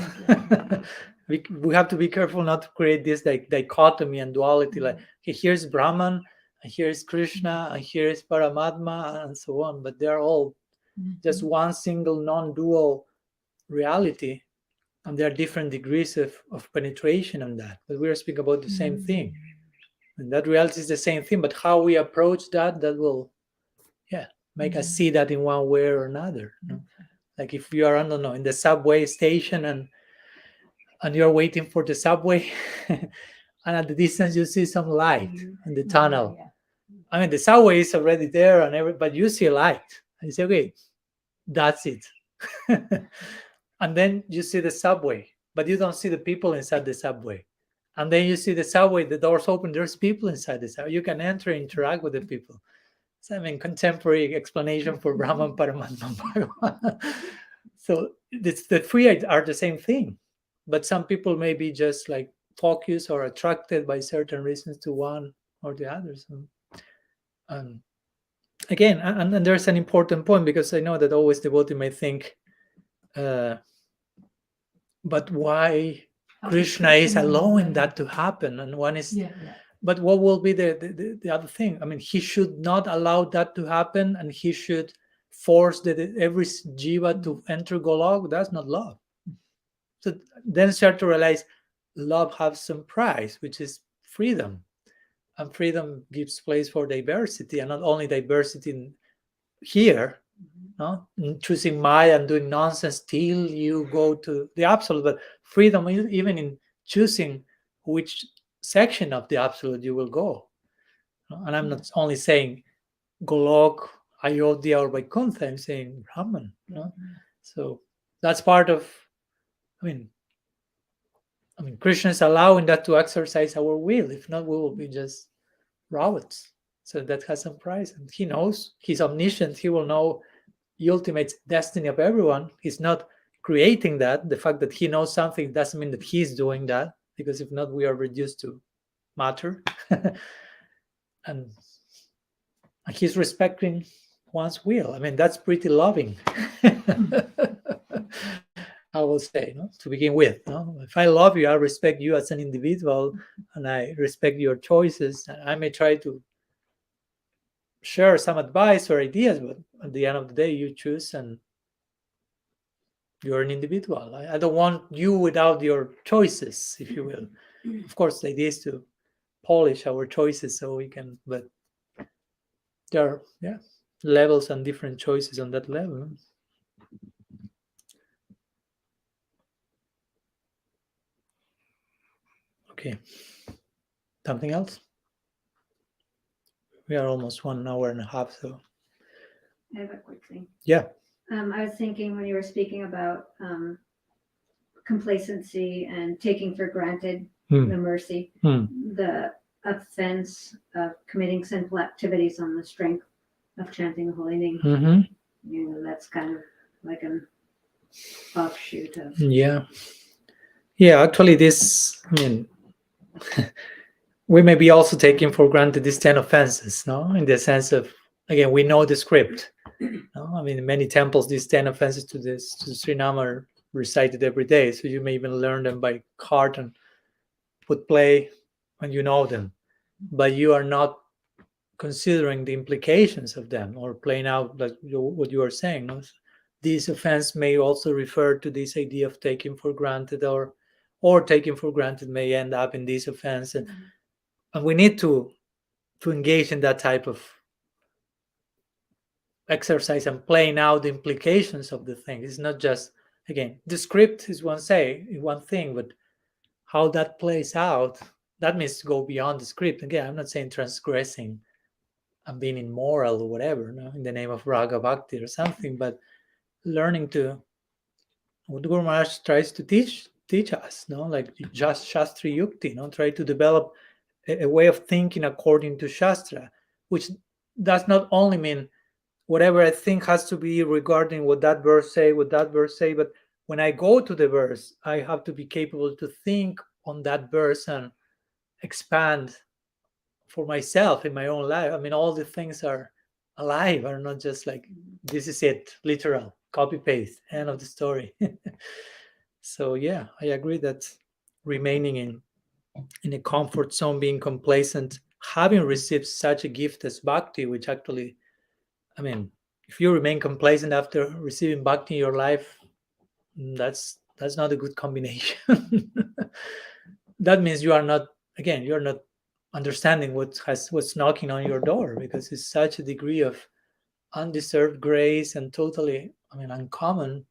We have to be careful not to create this dichotomy and duality, like, okay, here's Brahman, and here's Krishna, and here's Paramatma, and so on. But they're all just one single non-dual reality, and there are different degrees of penetration on that. But we're speaking about the same thing, and that reality is the same thing. But how we approach that will, make us see that in one way or another. Like if you are, I don't know, in the subway station and you're waiting for the subway, and at the distance you see some light in the tunnel. I mean, the subway is already there, but you see a light, and you say, okay, that's it. And then you see the subway, but you don't see the people inside the subway. And then you see the subway, the doors open, there's people inside the subway. You can enter, interact with the people. So, I mean, contemporary explanation for Brahman, Paramatma, Bhagavan. So the three are the same thing. But some people may be just like focused or attracted by certain reasons to one or the other. So, again, and there's an important point, because I know that always devotee may think, but why Krishna is allowing that to happen? And one is, but what will be the other thing? I mean, he should not allow that to happen, and he should force every jiva to enter Golok. That's not love. So then start to realize love has some price, which is freedom. And freedom gives place for diversity, and not only diversity in here, in choosing Maya and doing nonsense till you go to the absolute, but freedom even in choosing which section of the absolute you will go. And I'm not only saying Golok, Ayodhya, or Vaikuntha, I'm saying Brahman. So that's part of, I mean, Krishna is allowing that to exercise our will. If not, we will be just robots. So that has some price. And he knows, he's omniscient. He will know the ultimate destiny of everyone. He's not creating that. The fact that he knows something doesn't mean that he's doing that, because if not, we are reduced to matter. and he's respecting one's will. I mean, that's pretty loving. I will say, to begin with. If I love you, I respect you as an individual, and I respect your choices. I may try to share some advice or ideas, but at the end of the day, you choose, and you're an individual. I don't want you without your choices, if you will. Of course, the idea is to polish our choices so we can, but there are levels and different choices on that level. Okay. Something else? We are almost 1 hour and a half, so. I have a quick thing. Yeah. I was thinking when you were speaking about complacency and taking for granted the mercy, the offense of committing sinful activities on the strength of chanting the holy name. That's kind of like an offshoot of. Actually, this, I mean, we may be also taking for granted these 10 offenses, in the sense of, again, we know the script. No? I mean, in many temples, these 10 offenses to Srinam are recited every day, so you may even learn them by heart and put play when you know them, but you are not considering the implications of them or playing out like what you are saying. No? These offenses may also refer to this idea of taking for granted, or taking for granted may end up in this offense, and we need to engage in that type of exercise and playing out the implications of the thing. It's not just, again, the script is one thing, but how that plays out, that means to go beyond the script. Again, I'm not saying transgressing and being immoral or whatever, no, in the name of raga bhakti or something, but learning to what Guru Maharaj tries to teach us, no, like just Shastri Yukti, no, try to develop a way of thinking according to Shastra, which does not only mean whatever I think has to be regarding what that verse say, but when I go to the verse, I have to be capable to think on that verse and expand for myself in my own life. I mean, all the things are alive, are not just like, this is it, literal, copy paste, end of the story. So yeah, I agree that remaining in a comfort zone, being complacent, having received such a gift as bhakti, which actually, I mean, if you remain complacent after receiving bhakti in your life, that's not a good combination. That means you're not understanding what's knocking on your door, because it's such a degree of undeserved grace and totally, I mean, uncommon,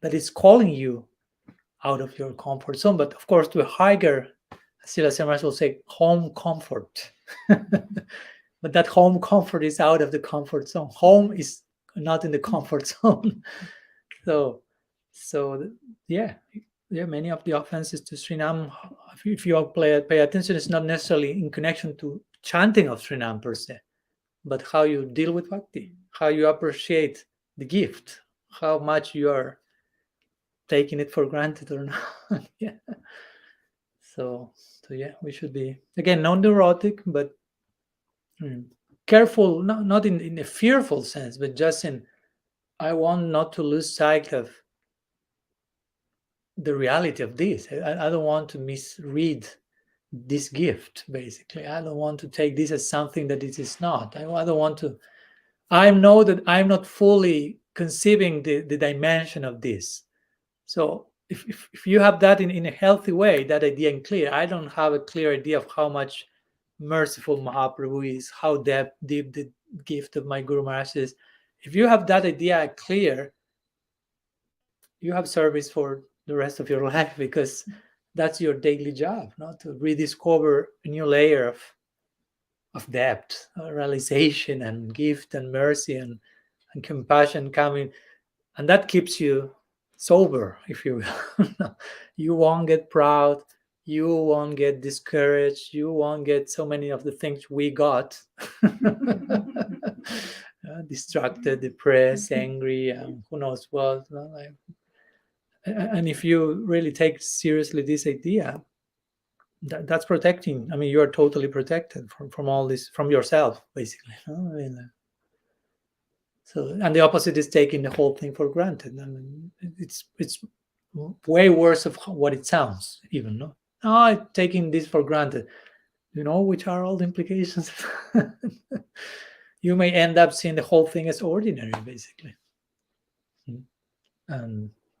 that it's calling you out of your comfort zone. But of course, to a higher, Srila Samaraj will say, home comfort. But that home comfort is out of the comfort zone. Home is not in the comfort zone. So yeah, many of the offenses to Srinam, if you pay attention, it's not necessarily in connection to chanting of Srinam per se, but how you deal with bhakti, how you appreciate the gift, how much you are taking it for granted or not. Yeah. So yeah, we should be, again, non-neurotic, but careful, not in a fearful sense, but just in, I want not to lose sight of the reality of this. I don't want to misread this gift, basically. I don't want to take this as something that it is not. I don't want to, I know that I'm not fully conceiving the dimension of this. So if you have that in a healthy way, that idea in clear, I don't have a clear idea of how much merciful Mahaprabhu is, how deep the gift of my Guru Maharaj is. If you have that idea clear, you have service for the rest of your life, because that's your daily job, not to rediscover a new layer of depth, realization, and gift, and mercy, and compassion coming, and that keeps you sober, if you will. You won't get proud, you won't get discouraged, you won't get so many of the things we got. Distracted, depressed, angry, who knows what. And if you really take seriously this idea, that's protecting. I mean, you are totally protected from all this, from yourself, basically. I mean, so, and the opposite is taking the whole thing for granted. I mean, it's way worse of what it sounds, even. No, taking this for granted. You know, which are all the implications. You may end up seeing the whole thing as ordinary, basically,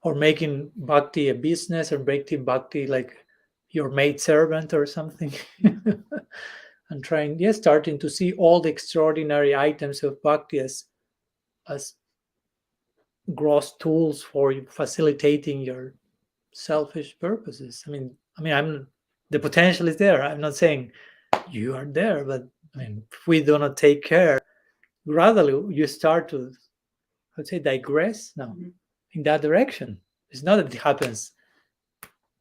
or making bhakti a business, or making bhakti like your maid servant or something. And starting to see all the extraordinary items of bhakti as gross tools for facilitating your selfish purposes. I mean, the potential is there. I'm not saying you are there, but I mean, if we do not take care, gradually you start to, I'd say, digress now in that direction. It's not that it happens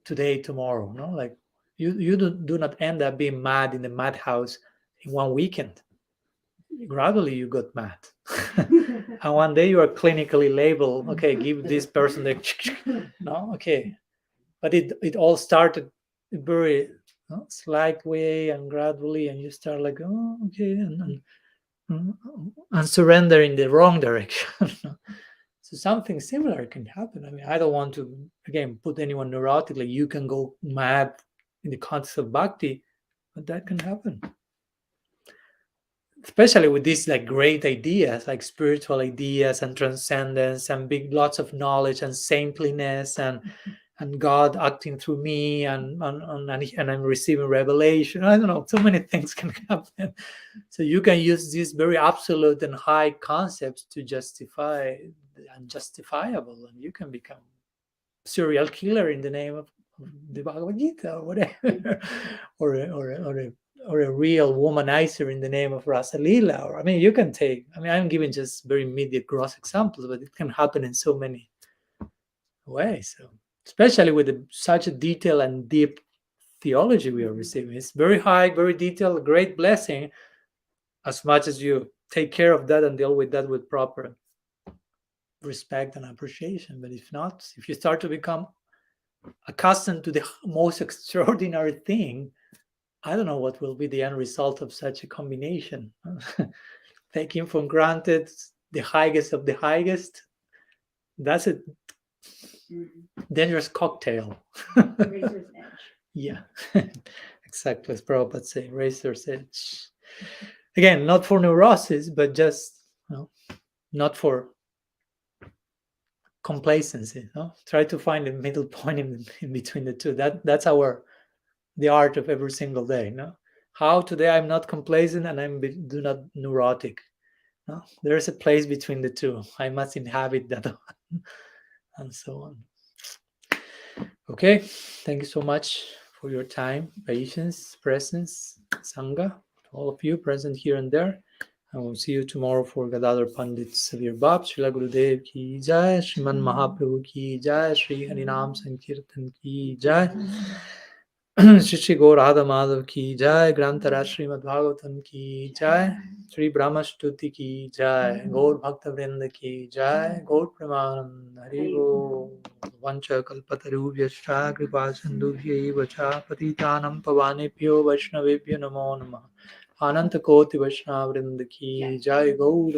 today, tomorrow. No, like you do not end up being mad in the madhouse in one weekend. Gradually you got mad. And one day you are clinically labeled, okay, give this person the no, okay. But it all started very slight way and gradually, and you start like, oh, okay, and and surrender in the wrong direction. So something similar can happen. I mean, I don't want to, again, put anyone neurotic, like you can go mad in the context of bhakti, but that can happen. Especially with these like great ideas, like spiritual ideas and transcendence and big lots of knowledge and saintliness and God acting through me and I'm receiving revelation. I don't know, so many things can happen. So you can use these very absolute and high concepts to justify the unjustifiable, and you can become serial killer in the name of the Bhagavad Gita or whatever, or a real womanizer in the name of Rasa Lila. Or I mean, you can take. I mean, I'm giving just very immediate, gross examples, but it can happen in so many ways. So, especially with such a detailed and deep theology we are receiving, it's very high, very detailed, great blessing. As much as you take care of that and deal with that with proper respect and appreciation, but if not, if you start to become accustomed to the most extraordinary thing, I don't know what will be the end result of such a combination. Taking for granted the highest of the highest, that's a dangerous cocktail. Razor's edge. Yeah, exactly as Prabhupada say, razor's edge. Again, not for neurosis, but just not for complacency. Try to find a middle point in between the two. That's the art of every single day. How today I'm not complacent and I'm do not neurotic. There is a place between the two. I must inhabit that one, and so on. Okay, thank you so much for your time, patience, presence, Sangha, all of you present here and there. I will see you tomorrow for Gadadhar Pandit's Severe Bab. Srila Gurudev ki jai, Sriman Mahaprabhu ki jai, Sri Harinam Sankirtan ki jai, Shri Gaur Radha Madhav ki jai, Grantara Srimad Bhagavatam ki jai, Sri Brahma-stuti ki jai, Gaur Bhakta Vrinda ki jai, Gaur Premanand Hari Go, Vancha Kalpatarubhyascha Kripa Sindhubhya Vacha Patitanam Pavanebhyo Vaishnavebhyo Namo Namah. Ananta Koti Vaishnava Vrinda ki jai, Gaur